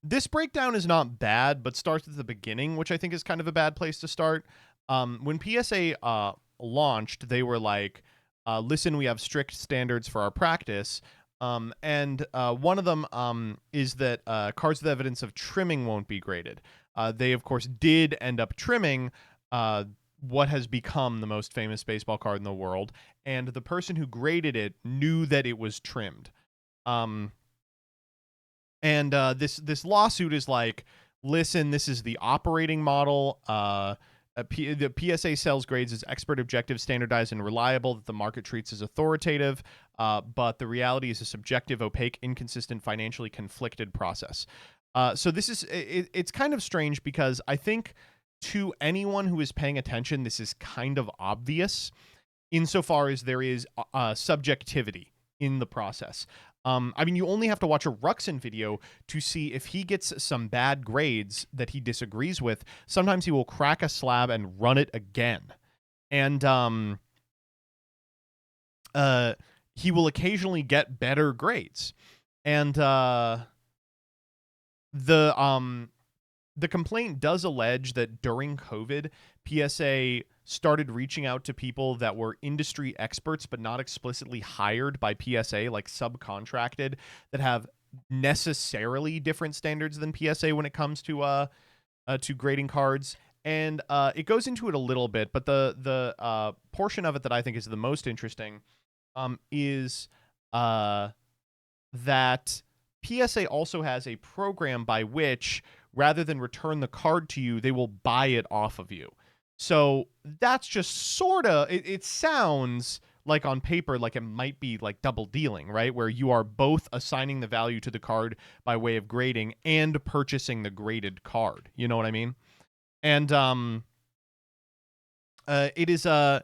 This breakdown is not bad, but starts at the beginning, which I think is kind of a bad place to start. When PSA launched, they were like, listen, we have strict standards for our practice. And one of them is that cards with evidence of trimming won't be graded. They, of course, did end up trimming what has become the most famous baseball card in the world. And the person who graded it knew that it was trimmed. And this lawsuit is like, listen, this is the operating model. The PSA sells grades as expert, objective, standardized, and reliable that the market treats as authoritative, but the reality is a subjective, opaque, inconsistent, financially conflicted process. So this is it's kind of strange because I think to anyone who is paying attention, this is kind of obvious insofar as there is subjectivity in the process. I mean, you only have to watch a Ruxin video to see if he gets some bad grades that he disagrees with. Sometimes he will crack a slab and run it again. And he will occasionally get better grades. And the complaint does allege that during COVID, PSA started reaching out to people that were industry experts but not explicitly hired by PSA, like subcontracted, that have necessarily different standards than PSA when it comes to grading cards. And it goes into it a little bit, but the portion of it that I think is the most interesting is that PSA also has a program by which, rather than return the card to you, they will buy it off of you. So that's just sort of, it sounds like on paper like it might be like double dealing, right? Where you are both assigning the value to the card by way of grading and purchasing the graded card. You know what I mean? And it is a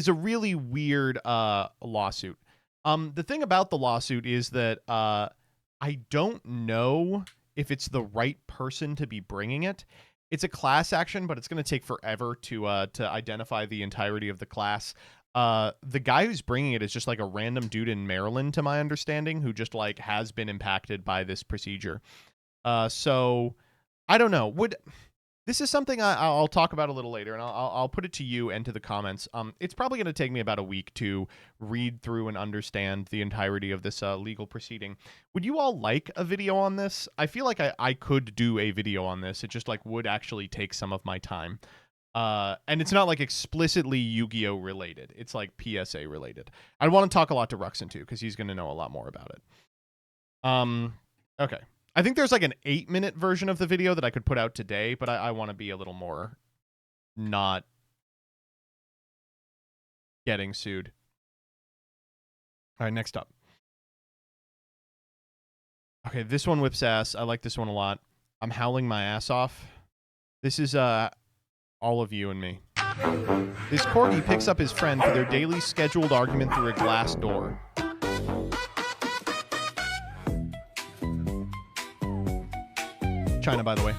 really weird lawsuit. The thing about the lawsuit is that I don't know if it's the right person to be bringing it. It's a class action, but it's going to take forever to identify the entirety of the class. The guy who's bringing it is just like a random dude in Maryland, to my understanding, who just like has been impacted by this procedure. So I don't know. This is something I'll talk about a little later, and I'll put it to you and to the comments. It's probably going to take me about a week to read through and understand the entirety of this legal proceeding. Would you all like a video on this? I feel like I could do a video on this. It just like would actually take some of my time. And it's not like explicitly Yu-Gi-Oh related. It's like PSA related. I want to talk a lot to Ruxin too, because he's going to know a lot more about it. Okay. I think there's like an 8-minute version of the video that I could put out today, but I want to be a little more not getting sued. All right, next up. Okay, this one whips ass. I like this one a lot. I'm howling my ass off. This is all of you and me. This corgi picks up his friend for their daily scheduled argument through a glass door. China, by the way.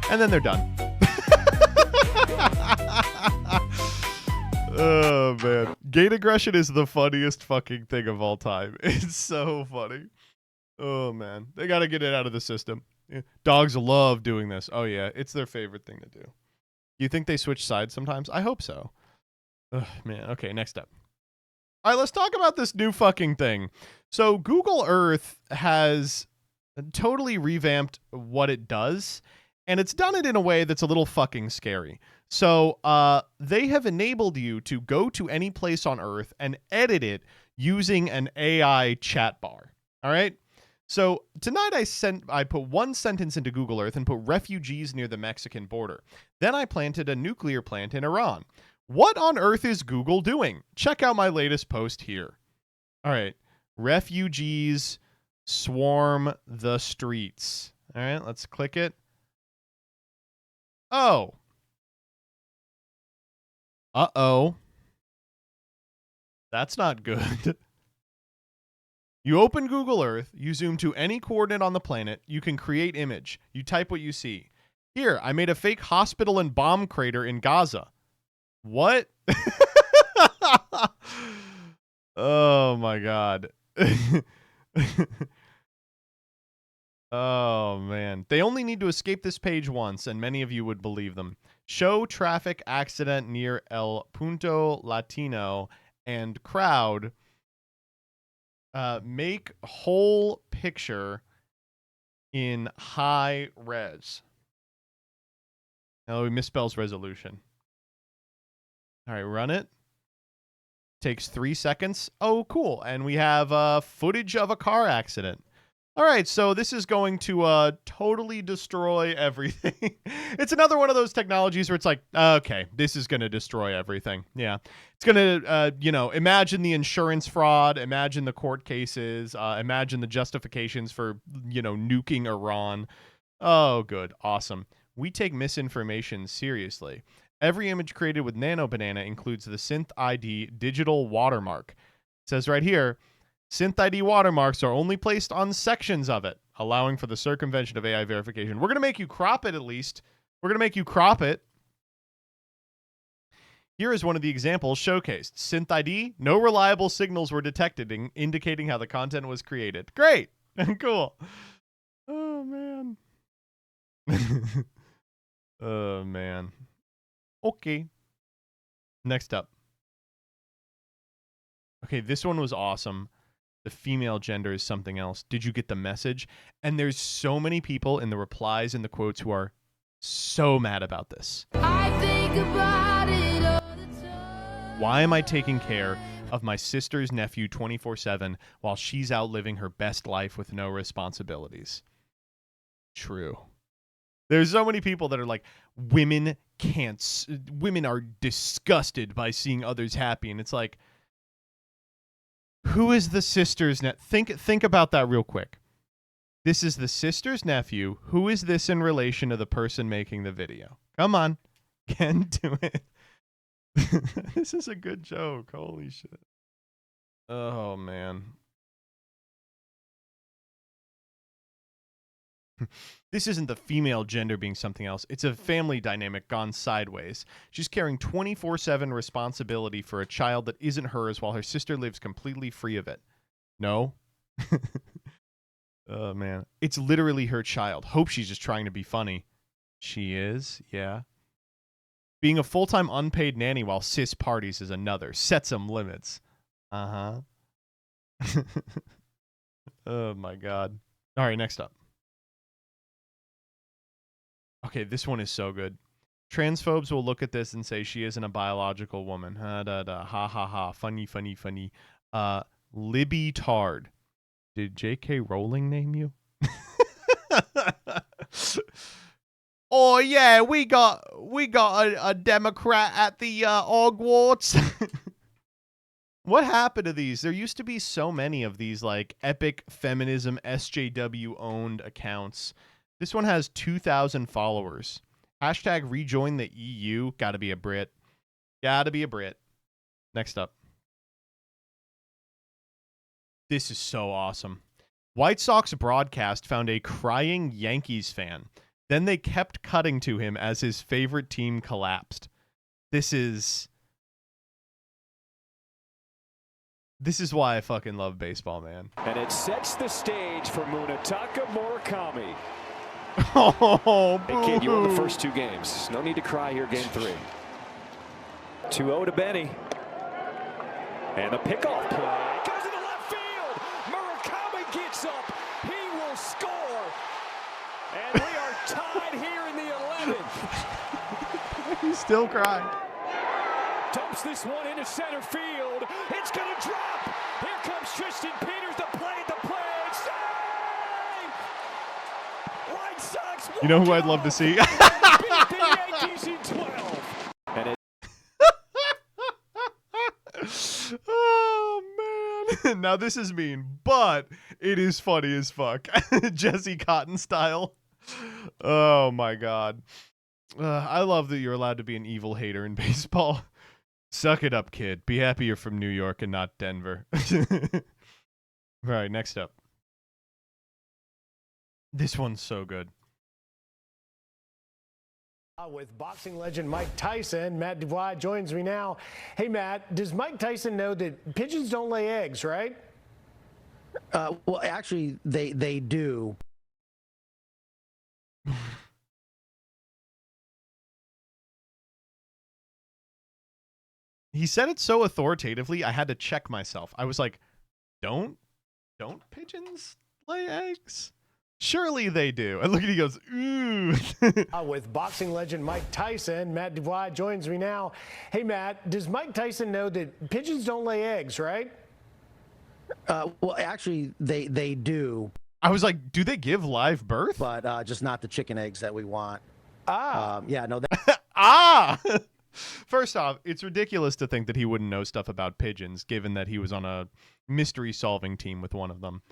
And then they're done. Oh, man. Gate aggression is the funniest fucking thing of all time. It's so funny. Oh, man. They got to get it out of the system. Dogs love doing this. Oh, yeah. It's their favorite thing to do. You think they switch sides sometimes? I hope so. Ugh, man. Okay, next up. All right, let's talk about this new fucking thing. So Google Earth has totally revamped what it does, and it's done it in a way that's a little fucking scary. So they have enabled you to go to any place on Earth and edit it using an AI chat bar. All right? So tonight I put one sentence into Google Earth and put refugees near the Mexican border. Then I planted a nuclear plant in Iran. What on earth is Google doing? Check out my latest post here. All right. Refugees swarm the streets. All right, let's click it. Oh. Uh-oh. That's not good. You open Google Earth, you zoom to any coordinate on the planet, you can create image. You type what you see. Here, I made a fake hospital and bomb crater in Gaza. What? Oh my god. Oh man. They only need to escape this page once, and many of you would believe them. Show traffic accident near El Punto Latino and crowd. Make whole picture in high res. Oh, he misspells resolution. All right, run it. Takes 3 seconds. Oh, cool. And we have footage of a car accident. All right, so this is going to totally destroy everything. It's another one of those technologies where it's like, okay, this is going to destroy everything. Yeah. It's going to, imagine the insurance fraud, imagine the court cases, imagine the justifications for, nuking Iran. Oh, good. Awesome. We take misinformation seriously. Every image created with Nano Banana includes the Synth ID digital watermark. It says right here, Synth ID watermarks are only placed on sections of it, allowing for the circumvention of AI verification. We're going to make you crop it at least. We're going to make you crop it. Here is one of the examples showcased. Synth ID, no reliable signals were detected, indicating how the content was created. Great. Cool. Oh, man. Oh, man. Okay. Next up. Okay, this one was awesome. The female gender is something else. Did you get the message? And there's so many people in the replies and the quotes who are so mad about this. I think about it all the time. Why am I taking care of my sister's nephew 24/7 while she's out living her best life with no responsibilities? True. There's so many people that are like, women are disgusted by seeing others happy. And it's like, who is the sister's Think about that real quick. This is the sister's nephew. Who is this in relation to the person making the video? Come on. Get into it. This is a good joke. Holy shit. Oh, man. This isn't the female gender being something else. It's a family dynamic gone sideways. She's carrying 24/7 responsibility for a child that isn't hers while her sister lives completely free of it. No? Oh, man. It's literally her child. Hope she's just trying to be funny. She is? Yeah. Being a full-time unpaid nanny while cis parties is another. Set some limits. Uh-huh. Oh, my God. All right, next up. Okay, this one is so good. Transphobes will look at this and say she isn't a biological woman. Ha ha ha. Funny, funny, funny. Libby Tard. Did J.K. Rowling name you? Oh yeah, we got a Democrat at the Hogwarts. What happened to these? There used to be so many of these like epic feminism SJW owned accounts. This one has 2,000 followers. Hashtag rejoin the EU. Gotta be a Brit. Gotta be a Brit. Next up. This is so awesome. White Sox broadcast found a crying Yankees fan. Then they kept cutting to him as his favorite team collapsed. This is why I fucking love baseball, man. And it sets the stage for Munetaka Murakami. Oh, hey, kid, you won the first 2 games. No need to cry here, game 3. 2-0 to Benny. And the pickoff play goes into left field. Murakami gets up. He will score. And we are tied here in the 11th. He's still crying. Dumps this one into center field. It's going to drop. Here comes Tristan Peters to play at the plate. Save! White Sox. You know who I'd love to see? Beat the Yankees in 12. And it Oh, man. Now, this is mean, but it is funny as fuck. Jesse Cotton style. Oh, my God. I love that you're allowed to be an evil hater in baseball. Suck it up, kid. Be happy you're from New York and not Denver. All right, next up. This one's so good. With boxing legend Mike Tyson, Matt Dubois joins me now. Hey, Matt, does Mike Tyson know that pigeons don't lay eggs, right? Well, actually, they do. He said it so authoritatively, I had to check myself. I was like, don't pigeons lay eggs? Surely they do. And look at he goes, ooh. With boxing legend Mike Tyson, Matt Dubois joins me now. Hey, Matt, does Mike Tyson know that pigeons don't lay eggs, right? Well, actually, they do. I was like, do they give live birth? But just not the chicken eggs that we want. Yeah, no. First off, it's ridiculous to think that he wouldn't know stuff about pigeons, given that he was on a mystery-solving team with one of them.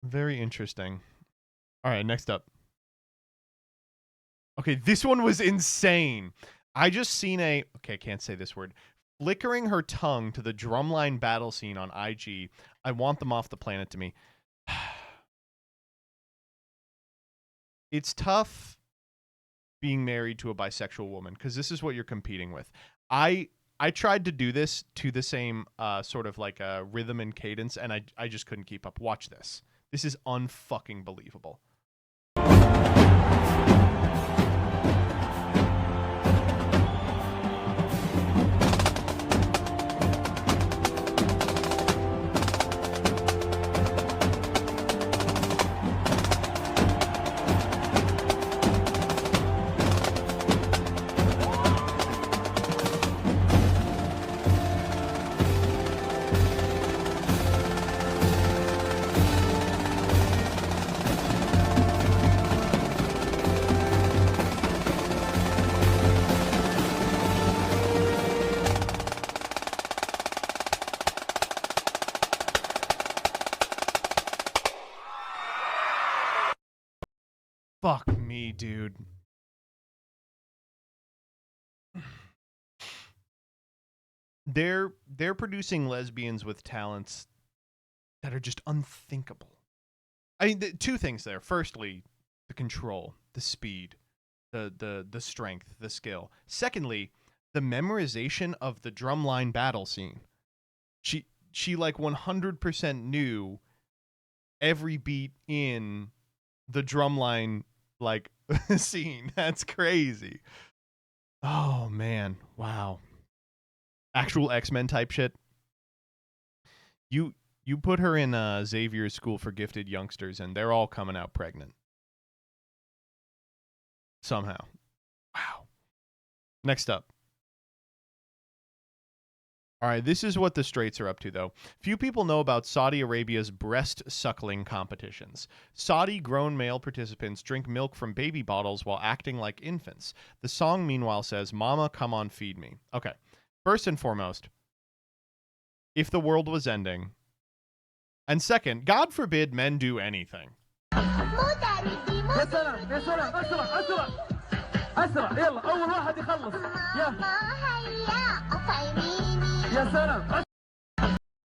Very interesting. All right, next up. Okay, this one was insane. I just seen okay, I can't say this word. Flickering her tongue to the drumline battle scene on IG. I want them off the planet to me. It's tough being married to a bisexual woman because this is what you're competing with. I tried to do this to the same sort of like a rhythm and cadence, and I just couldn't keep up. Watch this. This is unfucking believable. Fuck me, dude. They're producing lesbians with talents that are just unthinkable. I mean, two things there. Firstly, the control, the speed, the strength, the skill. Secondly, the memorization of the drumline battle scene. She like 100% knew every beat in the drumline like scene. That's crazy. Oh man, wow. Actual X-Men type shit. You put her in Xavier's School for Gifted Youngsters, and they're all coming out pregnant. Somehow. Wow. Next up. All right, this is what the straights are up to, though. Few people know about Saudi Arabia's breast suckling competitions. Saudi grown male participants drink milk from baby bottles while acting like infants. The song, meanwhile, says, "Mama, come on, feed me." Okay. First and foremost, if the world was ending, and second, God forbid men do anything.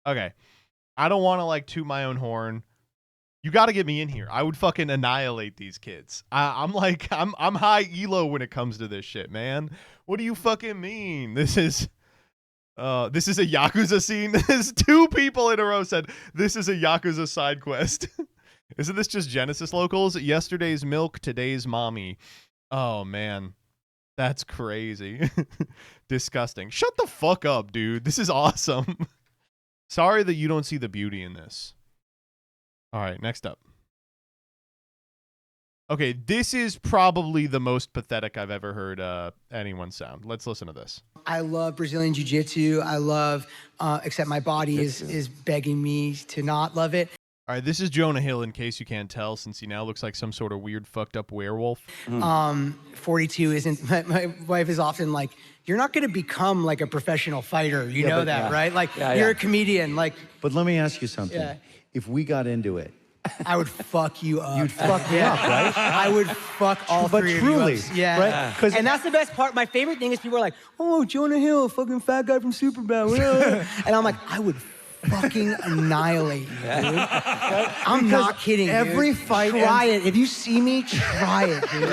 Okay. I don't want to like toot my own horn. You got to get me in here. I would fucking annihilate these kids. I'm high elo when it comes to this shit, man. What do you fucking mean? This is a Yakuza scene. There's 2 people in a row said this is a Yakuza side quest. Isn't this just Genesis locals? Yesterday's milk, today's mommy. Oh man. That's crazy. Disgusting. Shut the fuck up, dude. This is awesome. Sorry that you don't see the beauty in this. All right, next up. Okay, this is probably the most pathetic I've ever heard anyone sound. Let's listen to this. I love Brazilian Jiu-Jitsu. I love, except my body is begging me to not love it. All right, this is Jonah Hill, in case you can't tell, since he now looks like some sort of weird, fucked up werewolf. 42 isn't, my wife is often like, you're not going to become like a professional fighter. You know that, right? Like, you're a comedian. Like, but let me ask you something. Yeah. If we got into it, I would fuck you up. You'd fuck me up, right? I would fuck all three of you up. Yeah. Right? And that's the best part. My favorite thing is people are like, oh, Jonah Hill, fucking fat guy from Superbad. And I'm like, I would fucking annihilate you, dude. I'm not kidding, every dude. fight Try it. If you see me, try it, dude.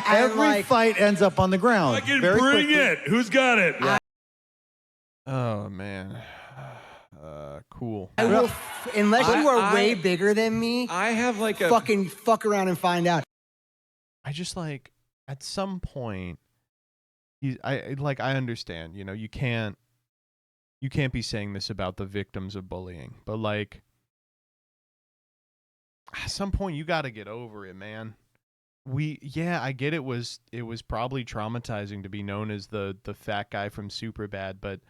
Every fight ends up on the ground. Fucking bring it. Who's got it? Oh, man. Cool. I will, unless you are way bigger than me, I have like a fucking fuck around and find out. I just like, at some point, I understand, you know, you can't be saying this about the victims of bullying, but like, at some point you got to get over it, man. I get it was probably traumatizing to be known as the fat guy from Superbad, but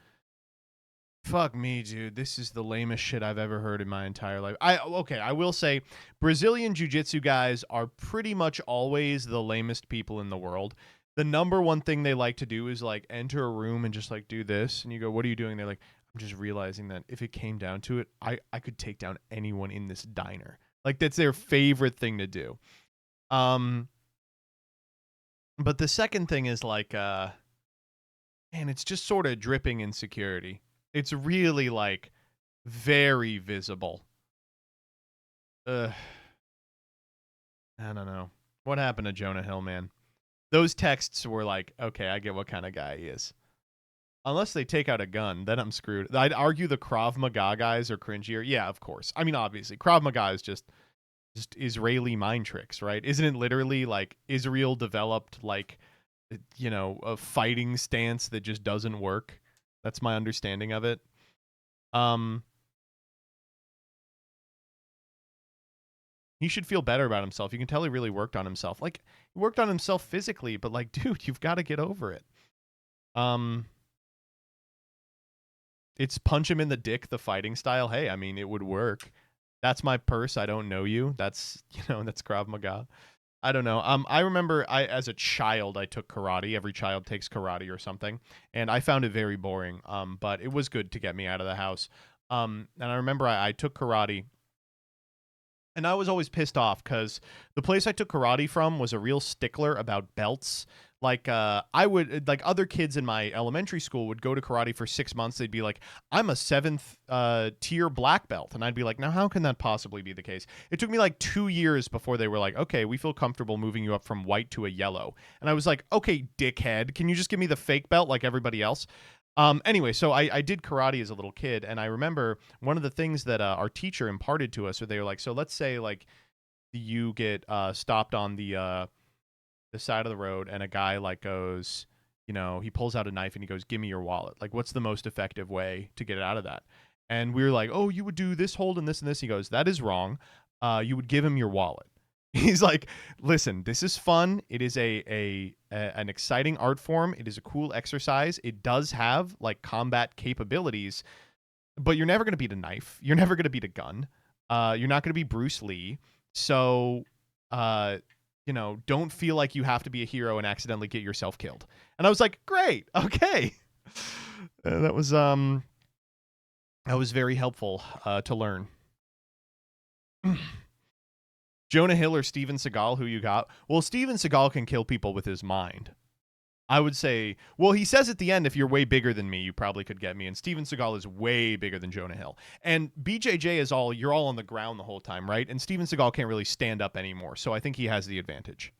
fuck me, dude. This is the lamest shit I've ever heard in my entire life. I will say Brazilian Jiu-Jitsu guys are pretty much always the lamest people in the world. The number one thing they like to do is like enter a room and just like do this, and you go, "What are you doing?" They're like, "I'm just realizing that if it came down to it, I could take down anyone in this diner." Like, that's their favorite thing to do. But the second thing is like, man, it's just sort of dripping insecurity. It's really like very visible. I don't know. What happened to Jonah Hill, man? Those texts were like, okay, I get what kind of guy he is. Unless they take out a gun, then I'm screwed. I'd argue the Krav Maga guys are cringier. Yeah, of course. I mean, obviously, Krav Maga is just Israeli mind tricks, right? Isn't it literally like Israel developed like, you know, a fighting stance that just doesn't work? That's my understanding of it. He should feel better about himself. You can tell he really worked on himself. Like, he worked on himself physically, but like, dude, you've got to get over it. It's punch him in the dick, the fighting style. Hey, I mean, it would work. That's my purse. I don't know you. That's, you know, that's Krav Maga. I don't know. I remember as a child, I took karate. Every child takes karate or something. And I found it very boring. But it was good to get me out of the house. And I remember I took karate. And I was always pissed off because the place I took karate from was a real stickler about belts. Like I would, like other kids in my elementary school would go to karate for 6 months. They'd be like, I'm a 7th tier black belt. And I'd be like, now how can that possibly be the case? It took me like 2 years before they were like, okay, we feel comfortable moving you up from white to a yellow. And I was like, okay, dickhead, can you just give me the fake belt like everybody else? Anyway, so I did karate as a little kid. And I remember one of the things that our teacher imparted to us, where they were like, so let's say like you get stopped on the side of the road, and a guy like goes, you know, he pulls out a knife and he goes, give me your wallet. Like, what's the most effective way to get it out of that? And we were like, oh, you would do this hold and this and this. He goes, that is wrong. You would give him your wallet. He's like, listen, this is fun. It is an exciting art form. It is a cool exercise. It does have like combat capabilities, but you're never going to beat a knife. You're never going to beat a gun. You're not going to be Bruce Lee. So, you know, don't feel like you have to be a hero and accidentally get yourself killed. And I was like, great, okay. That was very helpful to learn. Jonah Hill or Steven Seagal, who you got? Well, Steven Seagal can kill people with his mind. I would say, well, he says at the end, if you're way bigger than me, you probably could get me. And Steven Seagal is way bigger than Jonah Hill. And BJJ is you're all on the ground the whole time, right? And Steven Seagal can't really stand up anymore. So I think he has the advantage.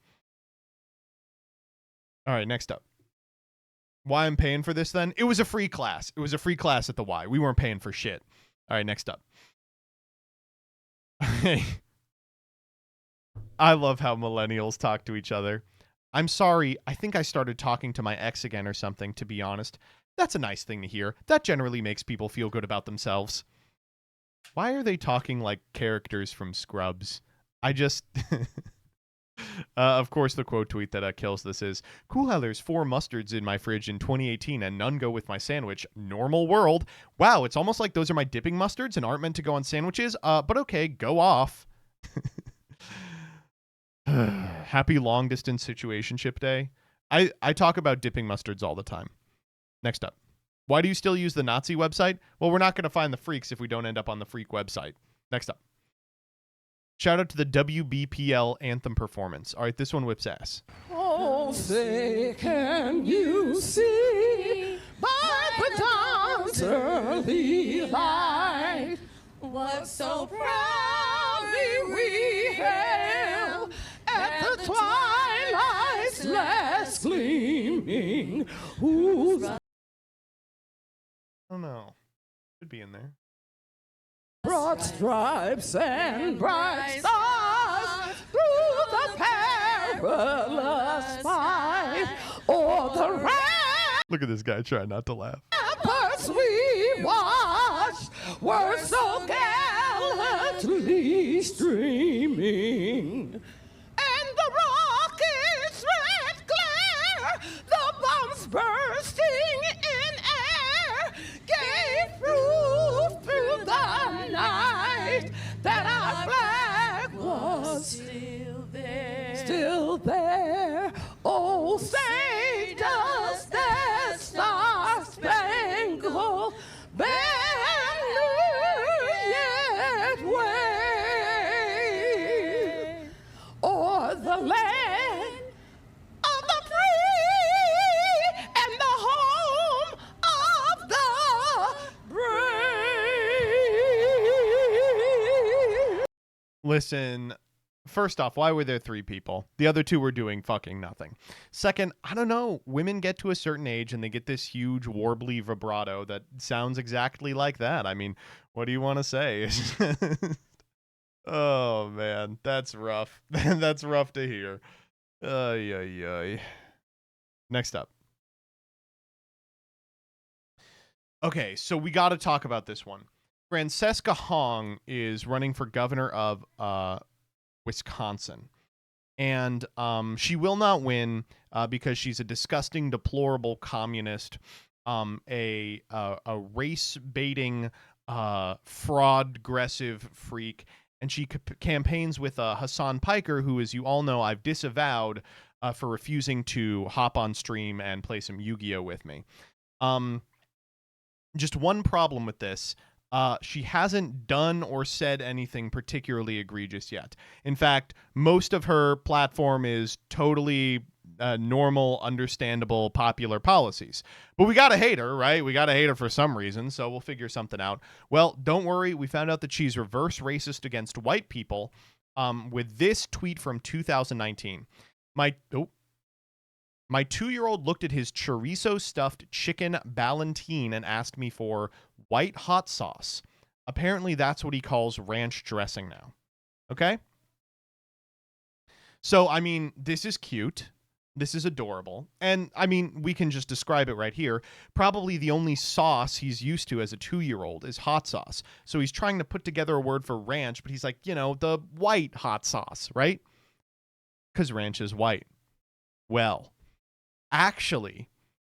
All right, next up. Why I'm paying for this then? It was a free class. It was a free class at the Y. We weren't paying for shit. All right, next up. Hey. I love how millennials talk to each other. I'm sorry, I think I started talking to my ex again or something, to be honest. That's a nice thing to hear. That generally makes people feel good about themselves. Why are they talking like characters from Scrubs? I just... of course, the quote tweet that kills this is, cool how there's 4 mustards in my fridge in 2018 and none go with my sandwich. Normal world. Wow, it's almost like those are my dipping mustards and aren't meant to go on sandwiches. But okay, go off. Happy long distance situationship day. I talk about dipping mustards all the time. Next up. Why do you still use the Nazi website? Well, we're not going to find the Freax if we don't end up on the Freak website. Next up. Shout out to the WBPL anthem performance. All right, this one whips ass. Oh, say, can you see by the dawn's early light what so proudly we hailed at the twilight's last gleaming? Whose Oh no, should be in there. broad stripes and bright stars through the perilous fight, o'er the Look at this guy trying not to laugh. ramparts we watched were so gallantly streaming, and the rockets' red glare, the bombs bursting in air, gave proof through the night that our flag was still there. Oh, say does that star-spangled banner yet wave o'er the land of the free and the home of the brave? Listen, first off, why were there 3 people? The other 2 were doing fucking nothing. Second, I don't know. Women get to a certain age and they get this huge warbly vibrato that sounds exactly like that. I mean, what do you want to say? Oh, man. That's rough. That's rough to hear. Ay, ay, ay. Next up. Okay, so we got to talk about this one. Francesca Hong is running for governor of Wisconsin. And she will not win because she's a disgusting, deplorable communist, a race-baiting, fraud-aggressive freak. And she campaigns with Hassan Piker, who, as you all know, I've disavowed for refusing to hop on stream and play some Yu-Gi-Oh! With me. Just one problem with this. She hasn't done or said anything particularly egregious yet. In fact, most of her platform is totally normal, understandable, popular policies. But we got to hate her, right? We got to hate her for some reason, so we'll figure something out. Well, don't worry. We found out that she's reverse racist against white people with this tweet from 2019. My 2-year-old looked at his chorizo stuffed chicken ballantine and asked me for white hot sauce. Apparently, that's what he calls ranch dressing now. Okay? So, I mean, this is cute. This is adorable. And, I mean, we can just describe it right here. Probably the only sauce he's used to as a 2-year-old is hot sauce. So he's trying to put together a word for ranch, but he's like, the white hot sauce, right? Because ranch is white. Well, actually,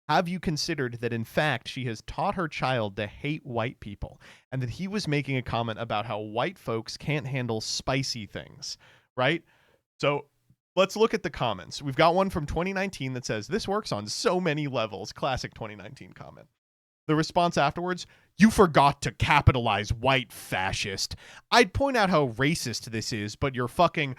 have you considered that, in fact, she has taught her child to hate white people, and that he was making a comment about how white folks can't handle spicy things, right? So let's look at the comments. We've got one from 2019 that says, "This works on so many levels." Classic 2019 comment. The response afterwards, "You forgot to capitalize white fascist. I'd point out how racist this is, but you're fucking..."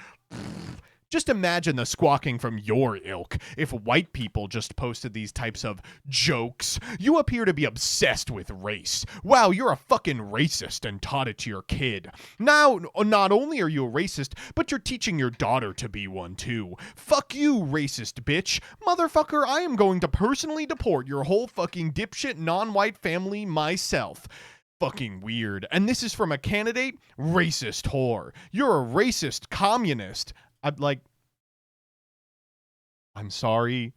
Just imagine the squawking from your ilk if white people just posted these types of jokes. "You appear to be obsessed with race. Wow, you're a fucking racist and taught it to your kid. Now, not only are you a racist, but you're teaching your daughter to be one too. Fuck you, racist bitch. Motherfucker, I am going to personally deport your whole fucking dipshit non-white family myself. Fucking weird." And this is from a candidate, racist whore. You're a racist communist. I'm sorry.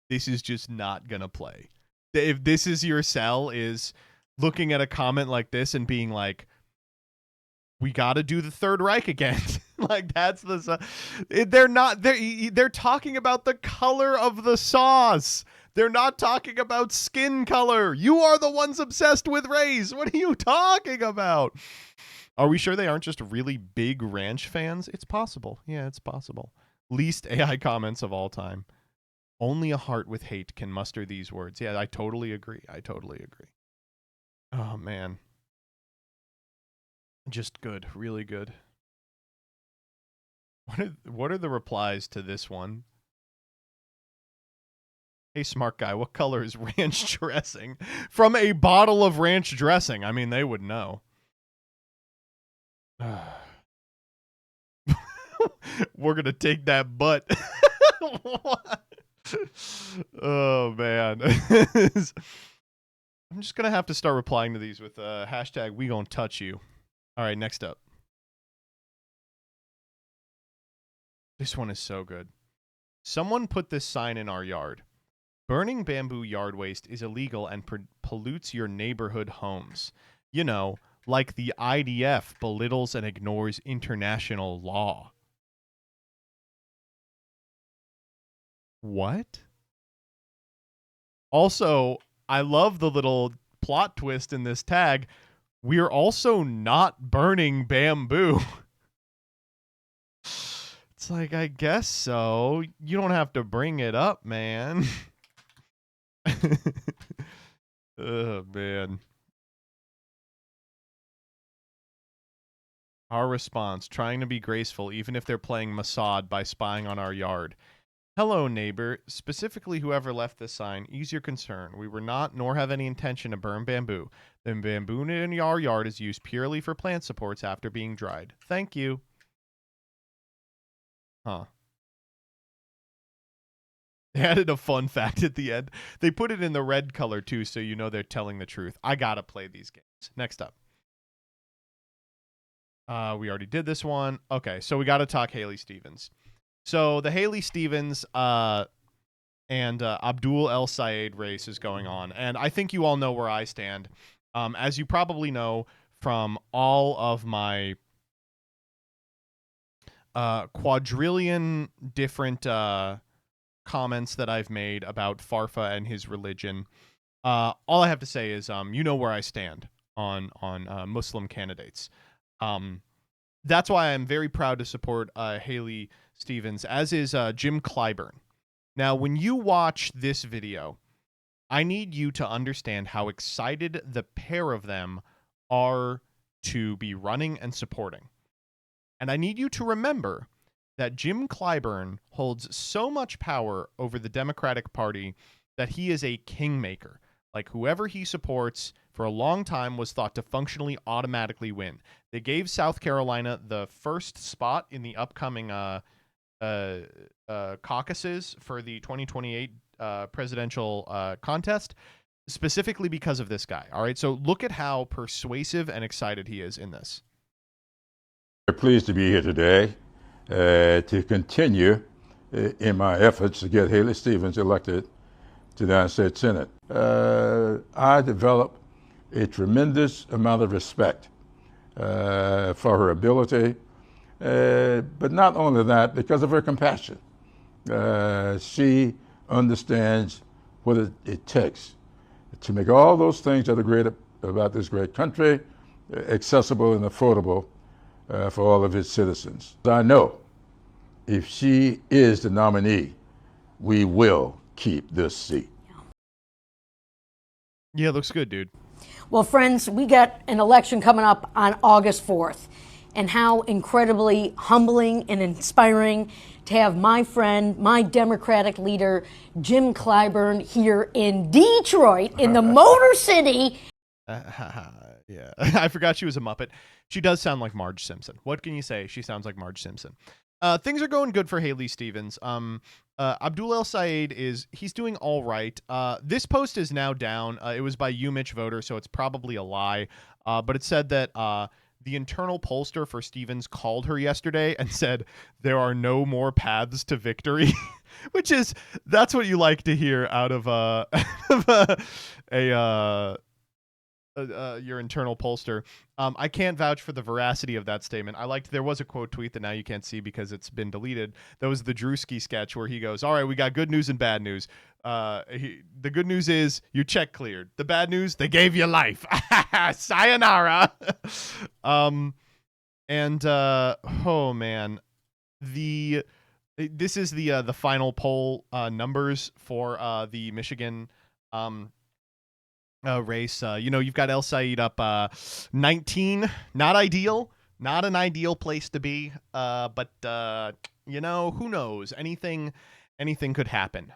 This is just not going to play. If this is your sell, is looking at a comment like this and being like, we got to do the Third Reich again. Like, that's the... They're talking about the color of the sauce. They're not talking about skin color. You are the ones obsessed with race. What are you talking about? Are we sure they aren't just really big ranch fans? It's possible. Yeah, it's possible. Least AI comments of all time. Only a heart with hate can muster these words. Yeah, I totally agree. Oh, man. Just good. Really good. What are the replies to this one? "Hey, smart guy, what color is ranch dressing?" From a bottle of ranch dressing. I mean, they would know. We're gonna take that butt. Oh man. I'm just gonna have to start replying to these with hashtag we gonna touch you. All right, next up. This one is so good. "Someone put this sign in our yard. Burning bamboo yard waste is illegal and pollutes your neighborhood homes. You know, like the IDF belittles and ignores international law." What? Also, I love the little plot twist in this tag. We're also not burning bamboo. It's like, I guess so. You don't have to bring it up, man. Oh, man. Our response, trying to be graceful even if they're playing Mossad by spying on our yard. "Hello, neighbor. Specifically, whoever left this sign, ease your concern. We were not nor have any intention to burn bamboo. The bamboo in our yard is used purely for plant supports after being dried. Thank you." Huh. They added a fun fact at the end. They put it in the red color, too, so you know they're telling the truth. I gotta play these games. Next up. We already did this one. Okay, so we gotta talk Haley Stevens. So the Haley Stevens and Abdul El Sayed race is going on, and I think you all know where I stand. As you probably know from all of my quadrillion different comments that I've made about Farfa and his religion, all I have to say is you know where I stand on Muslim candidates. That's why I'm very proud to support Haley Stevens, as is Jim Clyburn. Now, when you watch this video, I need you to understand how excited the pair of them are to be running and supporting. And I need you to remember that Jim Clyburn holds so much power over the Democratic Party that he is a kingmaker. Like, whoever he supports for a long time was thought to functionally automatically win. They gave South Carolina the first spot in the upcoming caucuses for the 2028 presidential contest, specifically because of this guy. All right, so look at how persuasive and excited he is in this. We're pleased to be here today to continue in my efforts to get Haley Stevens elected to the United States Senate. I developed a tremendous amount of respect for her ability, but not only that, because of her compassion. She understands what it takes to make all those things that are great about this great country accessible and affordable for all of its citizens. I know if she is the nominee, we will keep this seat. Yeah, looks good, dude. Well, friends, we got an election coming up on August 4th, and how incredibly humbling and inspiring to have my friend, my Democratic leader, Jim Clyburn, here in Detroit, in the Motor City. Yeah, I forgot she was a Muppet. She does sound like Marge Simpson. What can you say? She sounds like Marge Simpson. Things are going good for Haley Stevens. Abdul El Sayed he's doing all right. This post is now down. It was by Mitch Voter, so it's probably a lie. But it said that the internal pollster for Stevens called her yesterday and said there are no more paths to victory, which that's what you like to hear out of your internal pollster. I can't vouch for the veracity of that statement. There was a quote tweet that now you can't see because it's been deleted. That was the Drewski sketch where he goes, all right, we got good news and bad news. The good news is your check cleared. The bad news, they gave you life. Sayonara. Oh man, this is the final poll numbers for the Michigan race. You've got El Sayed up 19. Not ideal. Not an ideal place to be. But who knows? Anything could happen.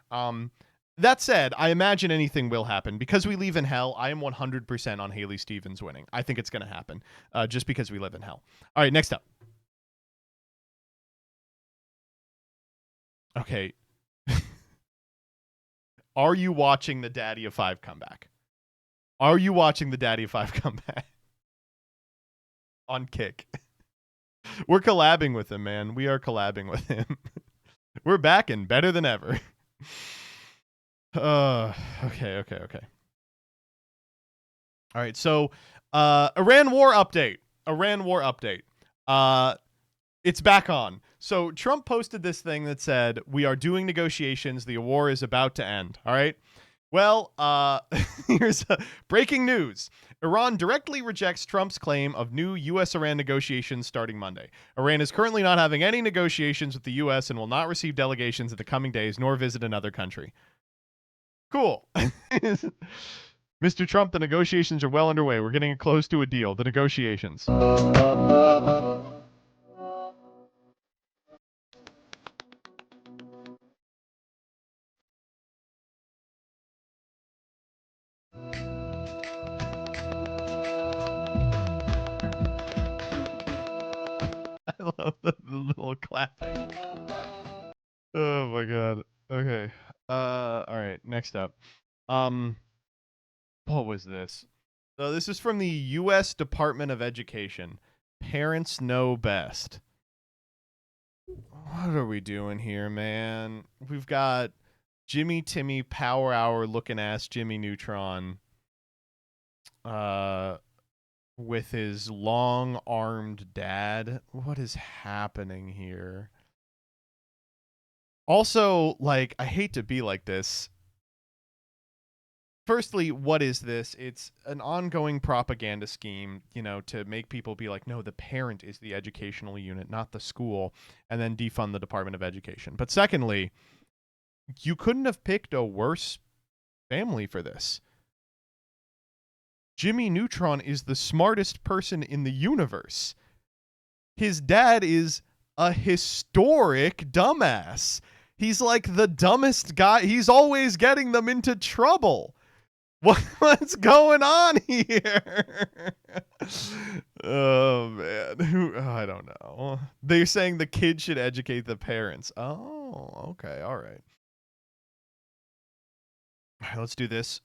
That said, I imagine anything will happen. Because we live in hell, I am 100% on Haley Stevens winning. I think it's going to happen. Just because we live in hell. All right, next up. Okay. Are you watching the Daddy of Five comeback? Are you watching the Daddy of Five comeback? On Kick. We're collabing with him, man. We are collabing with him. We're back and better than ever. Okay. All right, so Iran war update. It's back on. So Trump posted this thing that said, we are doing negotiations. The war is about to end. All right. Well, here's breaking news. Iran directly rejects Trump's claim of new U.S.-Iran negotiations starting Monday. Iran is currently not having any negotiations with the U.S. and will not receive delegations in the coming days nor visit another country. Cool. Mr. Trump, the negotiations are well underway. We're getting close to a deal. The negotiations. I love the little clapping. Oh my god. Okay. All right. Next up. What was this? So this is from the U.S. Department of Education. Parents know best. What are we doing here, man? We've got Jimmy Timmy Power Hour looking ass Jimmy Neutron. With his long-armed dad. What is happening here? Also, like, I hate to be like this. Firstly, what is this? It's an ongoing propaganda scheme, to make people be like, no, the parent is the educational unit, not the school, and then defund the Department of Education. But secondly, you couldn't have picked a worse family for this. Jimmy Neutron is the smartest person in the universe. His dad is a historic dumbass. He's like the dumbest guy. He's always getting them into trouble. What's going on here? Oh, man. I don't know. They're saying the kid should educate the parents. Oh, okay. All right. All right, let's do this.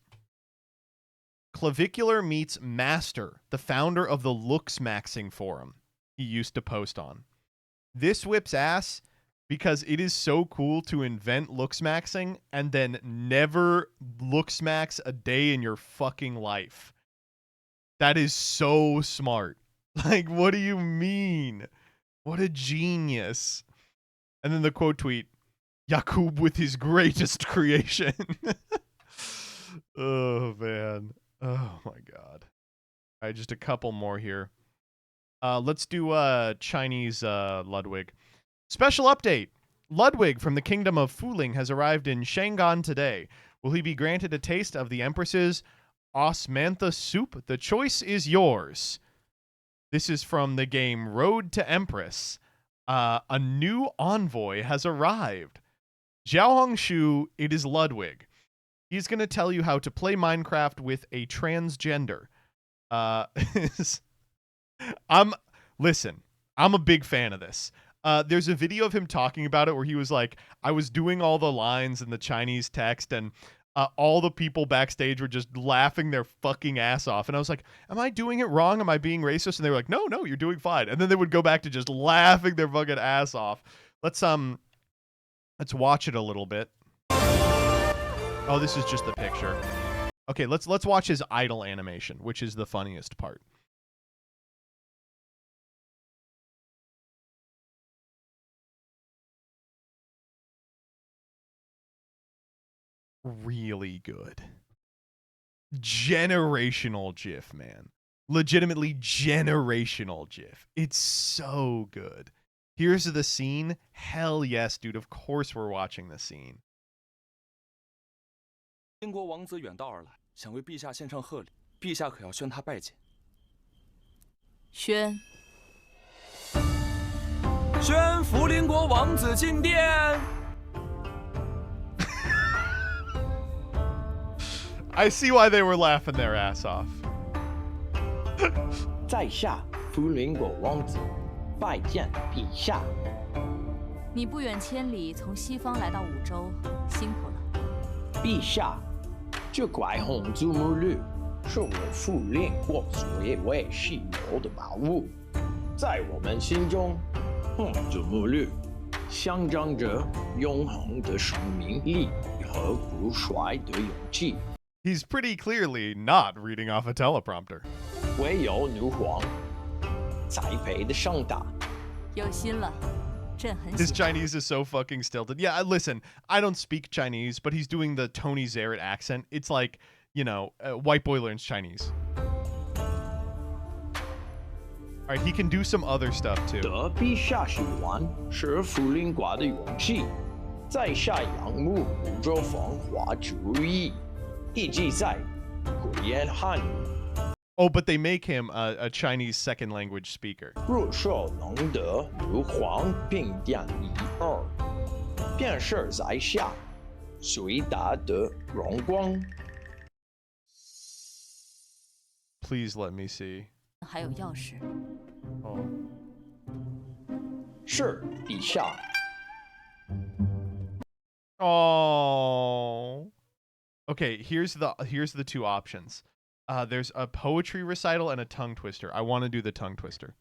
Clavicular meets Master, the founder of the Looks Maxing forum he used to post on. This whips ass because it is so cool to invent looks maxing and then never looks max a day in your fucking life. That is so smart. Like, what do you mean? What a genius. And then the quote tweet, Yakub with his greatest creation. Oh, man. Oh, my God. All right, just a couple more here. Let's do Chinese Ludwig. Special update. Ludwig from the Kingdom of Fuling has arrived in Shangan today. Will he be granted a taste of the Empress's osmantha soup? The choice is yours. This is from the game Road to Empress. A new envoy has arrived. Jiao Hongshu, it is Ludwig. He's going to tell you how to play Minecraft with a transgender. Listen, I'm a big fan of this. There's a video of him talking about it where he was like, I was doing all the lines in the Chinese text and all the people backstage were just laughing their fucking ass off. And I was like, am I doing it wrong? Am I being racist? And they were like, no, you're doing fine. And then they would go back to just laughing their fucking ass off. Let's watch it a little bit. Oh, this is just the picture. Okay, let's watch his idle animation, which is the funniest part. Really good. Generational GIF, man. Legitimately generational GIF. It's so good. Here's the scene. Hell yes, dude. Of course we're watching the scene. 英国王子远道而来，想为陛下献上贺礼，陛下可要宣他拜见。宣福邻国王子进殿。I see why they were laughing their ass off. 在下福邻国王子，拜见陛下。你不远千里从西方来到五洲，辛苦了。陛下，这块红祖母绿是我福邻国最为稀有的宝物，在我们心中，红祖母绿象征着永恒的生命力和不衰的勇气。 He's pretty clearly not reading off a teleprompter. 唯有女皇栽培的盛大，有心了。 His Chinese is so fucking stilted. Yeah, listen, I don't speak Chinese, but he's doing the Tony Zaret accent. It's like, you know, White Boy learns Chinese. All right, he can do some other stuff too. 得陛下喜欢是福邻国的勇气，在下仰慕五洲风华主义，以及在贵言汉语。 Oh, but they make him a Chinese second language speaker. 若说能得女皇评点一二，便是在下最大的荣光。 Please let me see. 还有钥匙。哦。是陛下。 Oh. Okay, here's the two options. There's a poetry recital and a tongue twister. I want to do the tongue twister.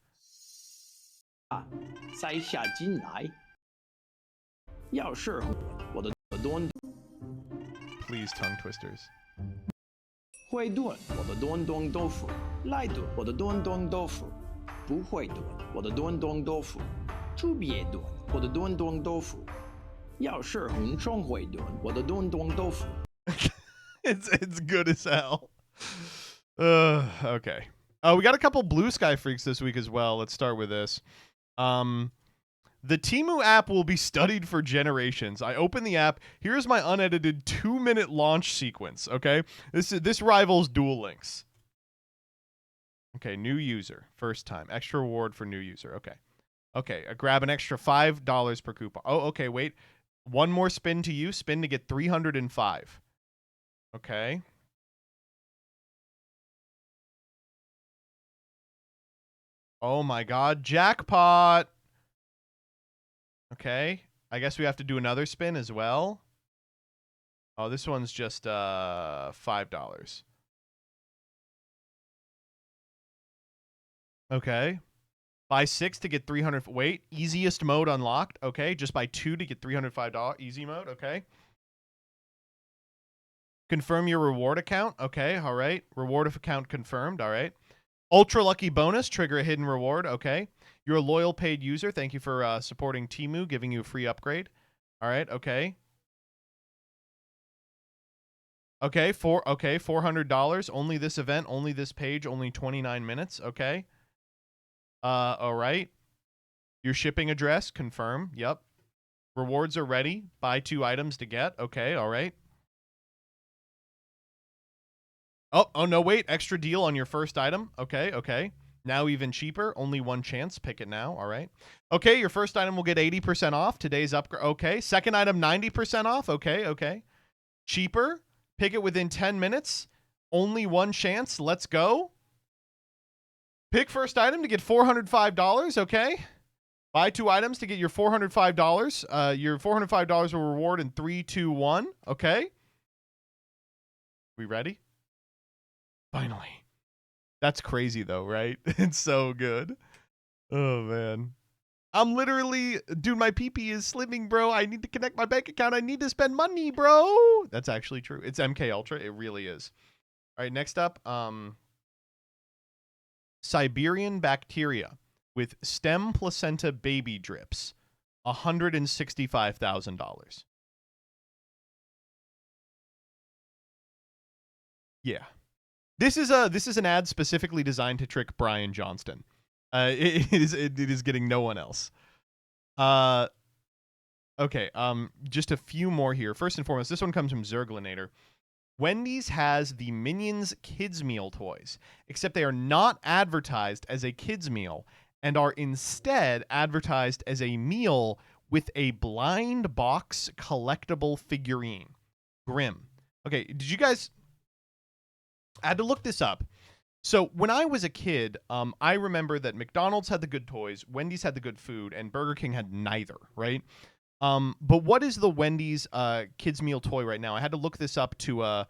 在下进来，要是我的墩， Please tongue twisters. 会炖我的墩墩豆腐，来炖我的墩墩豆腐，不会炖我的墩墩豆腐，就别炖我的墩墩豆腐。要是很少会炖我的墩墩豆腐。It's good as hell. Okay. We got a couple Blue Sky Freaks this week as well. Let's start with this. The Temu app will be studied for generations. I open the app. Here's my unedited 2-minute launch sequence. Okay, this rivals Duel Links. Okay, new user, first time, extra reward for new user. Okay, Okay, grab an extra $5 per coupon. Oh, okay, wait. One more spin to you. Spin to get 305. Okay. Oh my god, jackpot. Okay. I guess we have to do another spin as well. Oh, this one's just $5. Okay. Buy 6 to get 300. Wait, easiest mode unlocked. Okay, just buy 2 to get $305. Easy mode. Okay. Confirm your reward account. Okay, all right. Reward account confirmed. All right. Ultra lucky bonus. Trigger a hidden reward. Okay. You're a loyal paid user. Thank you for supporting Temu, giving you a free upgrade. All right. Okay. Okay. $400. Only this event. Only this page. Only 29 minutes. Okay. All right. Your shipping address. Confirm. Yep. Rewards are ready. Buy 2 items to get. Okay. All right. Oh no, wait. Extra deal on your first item. Okay. Now even cheaper. Only 1 chance. Pick it now. All right. Okay, your first item will get 80% off. Today's upgrade. Okay. Second item, 90% off. Okay. Cheaper. Pick it within 10 minutes. Only 1 chance. Let's go. Pick first item to get $405. Okay. Buy 2 items to get your $405. Your $405 will reward in 3, 2, 1. Okay. We ready? Finally. That's crazy though, right? It's so good. Oh man. I'm literally, dude, my PP is slimming, bro. I need to connect my bank account. I need to spend money, bro. That's actually true. It's MK Ultra. It really is. All right, next up, Siberian bacteria with stem placenta baby drips. $165,000. Yeah. This is an ad specifically designed to trick Brian Johnston. It is getting no one else. Okay. Just a few more here. First and foremost, this one comes from Zerglinator. Wendy's has the Minions kids meal toys, except they are not advertised as a kids meal and are instead advertised as a meal with a blind box collectible figurine. Grim. Okay, did you guys? I had to look this up. So when I was a kid, I remember that McDonald's had the good toys, Wendy's had the good food, and Burger King had neither, right? But what is the Wendy's kids meal toy right now? I had to look this up to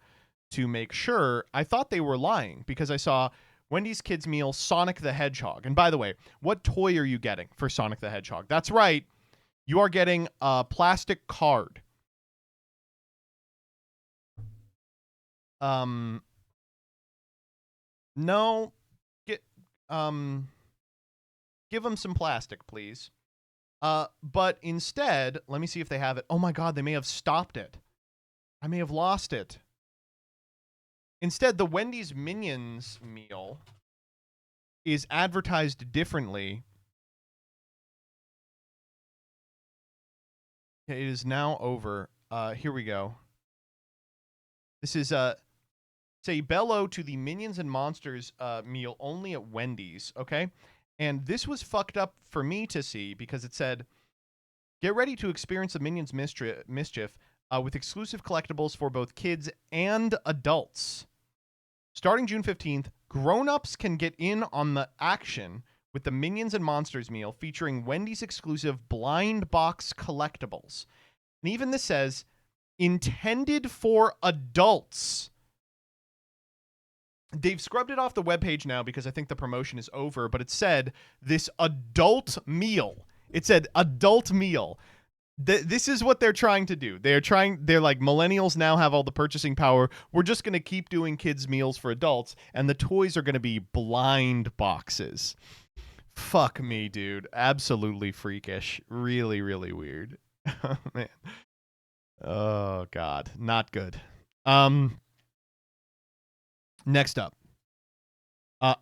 make sure. I thought they were lying because I saw Wendy's kids meal Sonic the Hedgehog. And by the way, what toy are you getting for Sonic the Hedgehog? That's right. You are getting a plastic card. No, give them some plastic, please. But instead, let me see if they have it. Oh my god, they may have stopped it. I may have lost it. Instead, the Wendy's Minions meal is advertised differently. It is now over. Here we go. This is say bello to the Minions and Monsters meal only at Wendy's, okay? And this was fucked up for me to see because it said, get ready to experience the Minions mischief with exclusive collectibles for both kids and adults. Starting June 15th, grown-ups can get in on the action with the Minions and Monsters meal featuring Wendy's exclusive blind box collectibles. And even this says, intended for adults. They've scrubbed it off the webpage now because I think the promotion is over, but it said this adult meal. It said adult meal. This is what they're trying to do. They're like, millennials now have all the purchasing power. We're just going to keep doing kids' meals for adults, and the toys are going to be blind boxes. Fuck me, dude. Absolutely freakish. Really, really weird. Oh, man. Oh, God. Not good. Next up.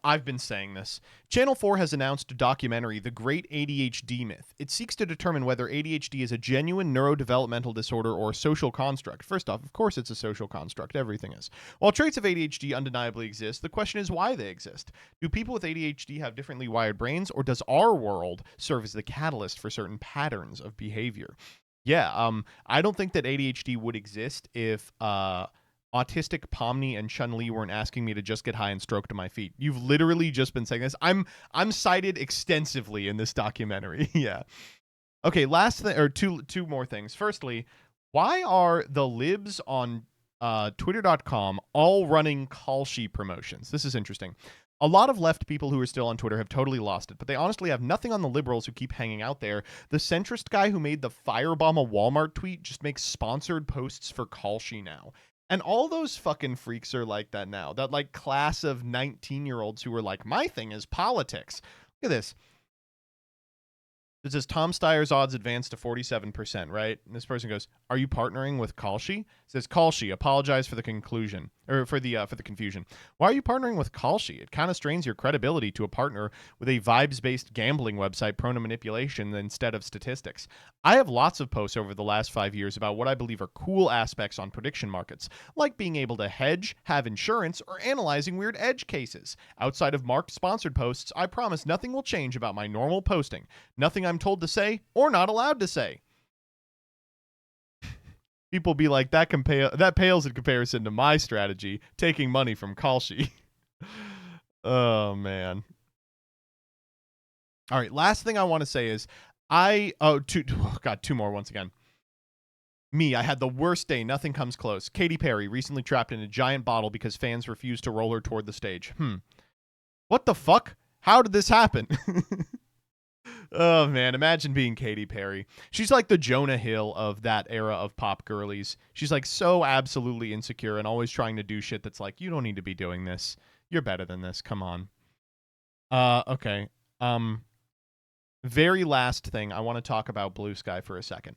I've been saying this. Channel 4 has announced a documentary, The Great ADHD Myth. It seeks to determine whether ADHD is a genuine neurodevelopmental disorder or a social construct. First off, of course it's a social construct. Everything is. While traits of ADHD undeniably exist, the question is why they exist. Do people with ADHD have differently wired brains, or does our world serve as the catalyst for certain patterns of behavior? Yeah, I don't think that ADHD would exist if autistic Pomni and Chun-Li weren't asking me to just get high and stroke to my feet. You've literally just been saying this. I'm cited extensively in this documentary. Yeah. Okay, last thing, or two more things. Firstly, why are the libs on Twitter.com all running Kalshi promotions? This is interesting. A lot of left people who are still on Twitter have totally lost it, but they honestly have nothing on the liberals who keep hanging out there. The centrist guy who made the firebomb a Walmart tweet just makes sponsored posts for Kalshi now. And all those fucking freaks are like that now. That like class of 19-year-olds who are like, my thing is politics. Look at this. It says Tom Steyer's odds advanced to 47%, right? And this person goes, "Are you partnering with Kalshi?" It says Kalshi, apologize for the conclusion or for the confusion. Why are you partnering with Kalshi? It kind of strains your credibility to a partner with a vibes-based gambling website prone to manipulation instead of statistics. I have lots of posts over the last 5 years about what I believe are cool aspects on prediction markets, like being able to hedge, have insurance, or analyzing weird edge cases. Outside of marked sponsored posts, I promise nothing will change about my normal posting. Nothing I'm told to say or not allowed to say. People be like, that pales in comparison to my strategy, taking money from Kalshi. Oh, man. All right, last thing I want to say is two more once again. Me, I had the worst day. Nothing comes close. Katy Perry recently trapped in a giant bottle because fans refused to roll her toward the stage. What the fuck? How did this happen? Oh, man, imagine being Katy Perry. She's like the Jonah Hill of that era of pop girlies. She's like so absolutely insecure and always trying to do shit that's like, you don't need to be doing this. You're better than this. Come on. Okay. Very last thing, I want to talk about Blue Sky for a second.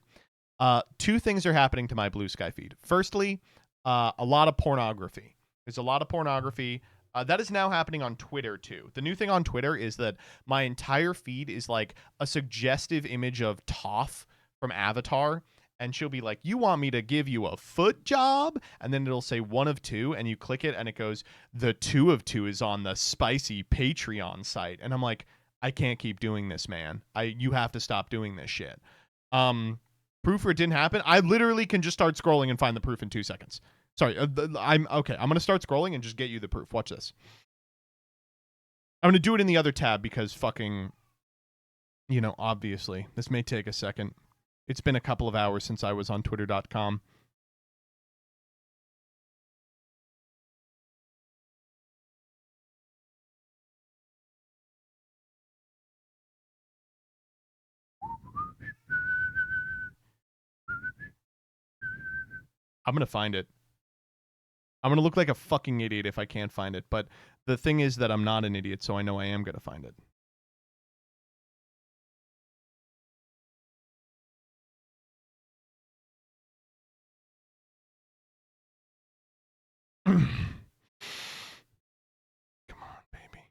Two things are happening to my Blue Sky feed. Firstly, a lot of pornography. There's a lot of pornography. That is now happening on Twitter, too. The new thing on Twitter is that my entire feed is like a suggestive image of Toph from Avatar. And she'll be like, you want me to give you a foot job? And then it'll say 1 of 2. And you click it and it goes, the 2 of 2 is on the spicy Patreon site. And I'm like, I can't keep doing this, man. You have to stop doing this shit. Proof or it didn't happen? I literally can just start scrolling and find the proof in 2 seconds. Sorry, I'm okay. I'm going to start scrolling and just get you the proof. Watch this. I'm going to do it in the other tab because fucking, obviously. This may take a second. It's been a couple of hours since I was on Twitter.com. I'm going to find it. I'm going to look like a fucking idiot if I can't find it. But the thing is that I'm not an idiot, so I know I am going to find it. Come on, baby.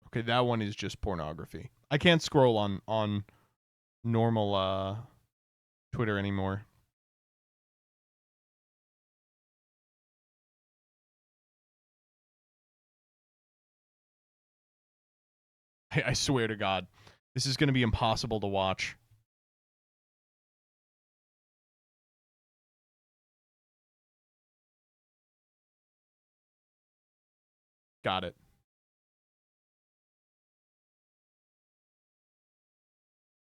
Okay, that one is just pornography. I can't scroll on normal Twitter anymore. I swear to God, this is going to be impossible to watch. Got it.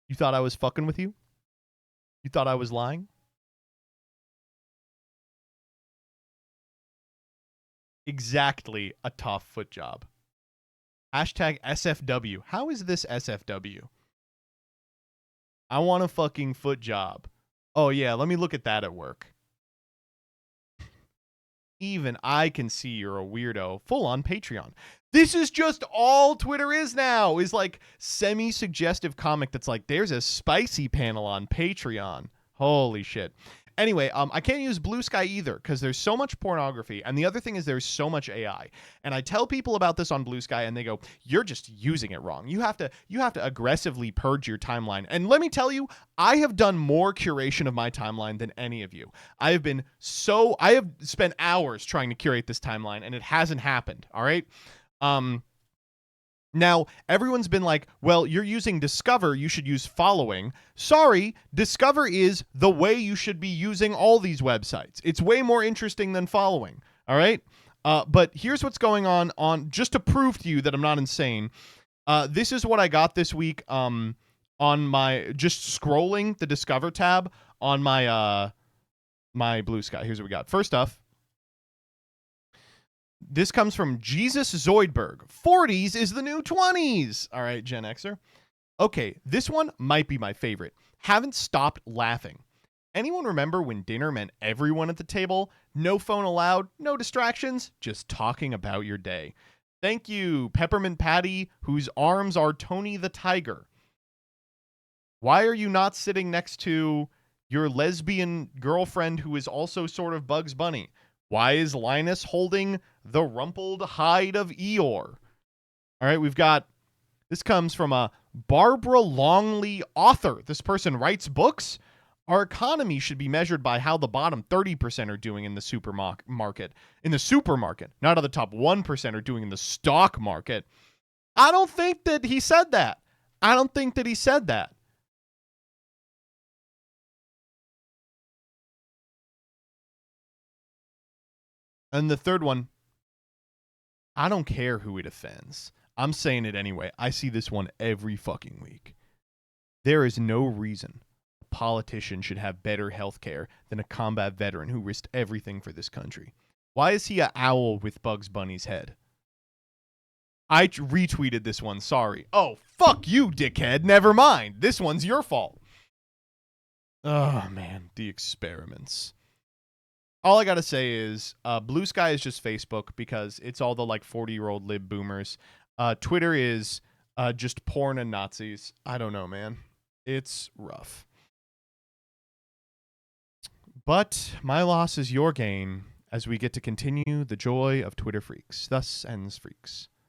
You thought I was fucking with you? You thought I was lying? Exactly a tough foot job. Hashtag SFW. How is this SFW? I want a fucking foot job. Oh yeah, let me look at that at work. Even I can see you're a weirdo. Full on Patreon. This is just all Twitter is now, is like semi-suggestive comic that's like, there's a spicy panel on Patreon. Holy shit. Anyway, I can't use Blue Sky either because there's so much pornography. And the other thing is there's so much AI. And I tell people about this on Blue Sky and they go, you're just using it wrong. You have to aggressively purge your timeline. And let me tell you, I have done more curation of my timeline than any of you. I have spent hours trying to curate this timeline and it hasn't happened. All right. Now, everyone's been like, well, you're using Discover, you should use following. Sorry, Discover is the way you should be using all these websites. It's way more interesting than following, all right? But here's what's going on just to prove to you that I'm not insane. This is what I got this week on my, just scrolling the Discover tab on my, my Blue Sky. Here's what we got. First off, this comes from Jesus Zoidberg. 40s is the new 20s. All right, Gen Xer. Okay, this one might be my favorite. Haven't stopped laughing. Anyone remember when dinner meant everyone at the table? No phone allowed, no distractions, just talking about your day. Thank you, Peppermint Patty, whose arms are Tony the Tiger. Why are you not sitting next to your lesbian girlfriend who is also sort of Bugs Bunny? Why is Linus holding the rumpled hide of Eeyore? All right, we've got, this comes from a Barbara Longley author. This person writes books. Our economy should be measured by how the bottom 30% are doing in the supermarket. In the supermarket, not how the top 1% are doing in the stock market. I don't think that he said that. I don't think that he said that. And the third one, I don't care who it offends. I'm saying it anyway. I see this one every fucking week. There is no reason a politician should have better health care than a combat veteran who risked everything for this country. Why is he an owl with Bugs Bunny's head? I retweeted this one, sorry. Oh, fuck you, dickhead. Never mind. This one's your fault. Oh, man. The experiments. All I gotta say is Blue Sky is just Facebook because it's all the like 40-year-old lib boomers. Twitter is just porn and Nazis. I don't know, man. It's rough. But my loss is your gain as we get to continue the joy of Twitter Freaks. Thus ends Freaks.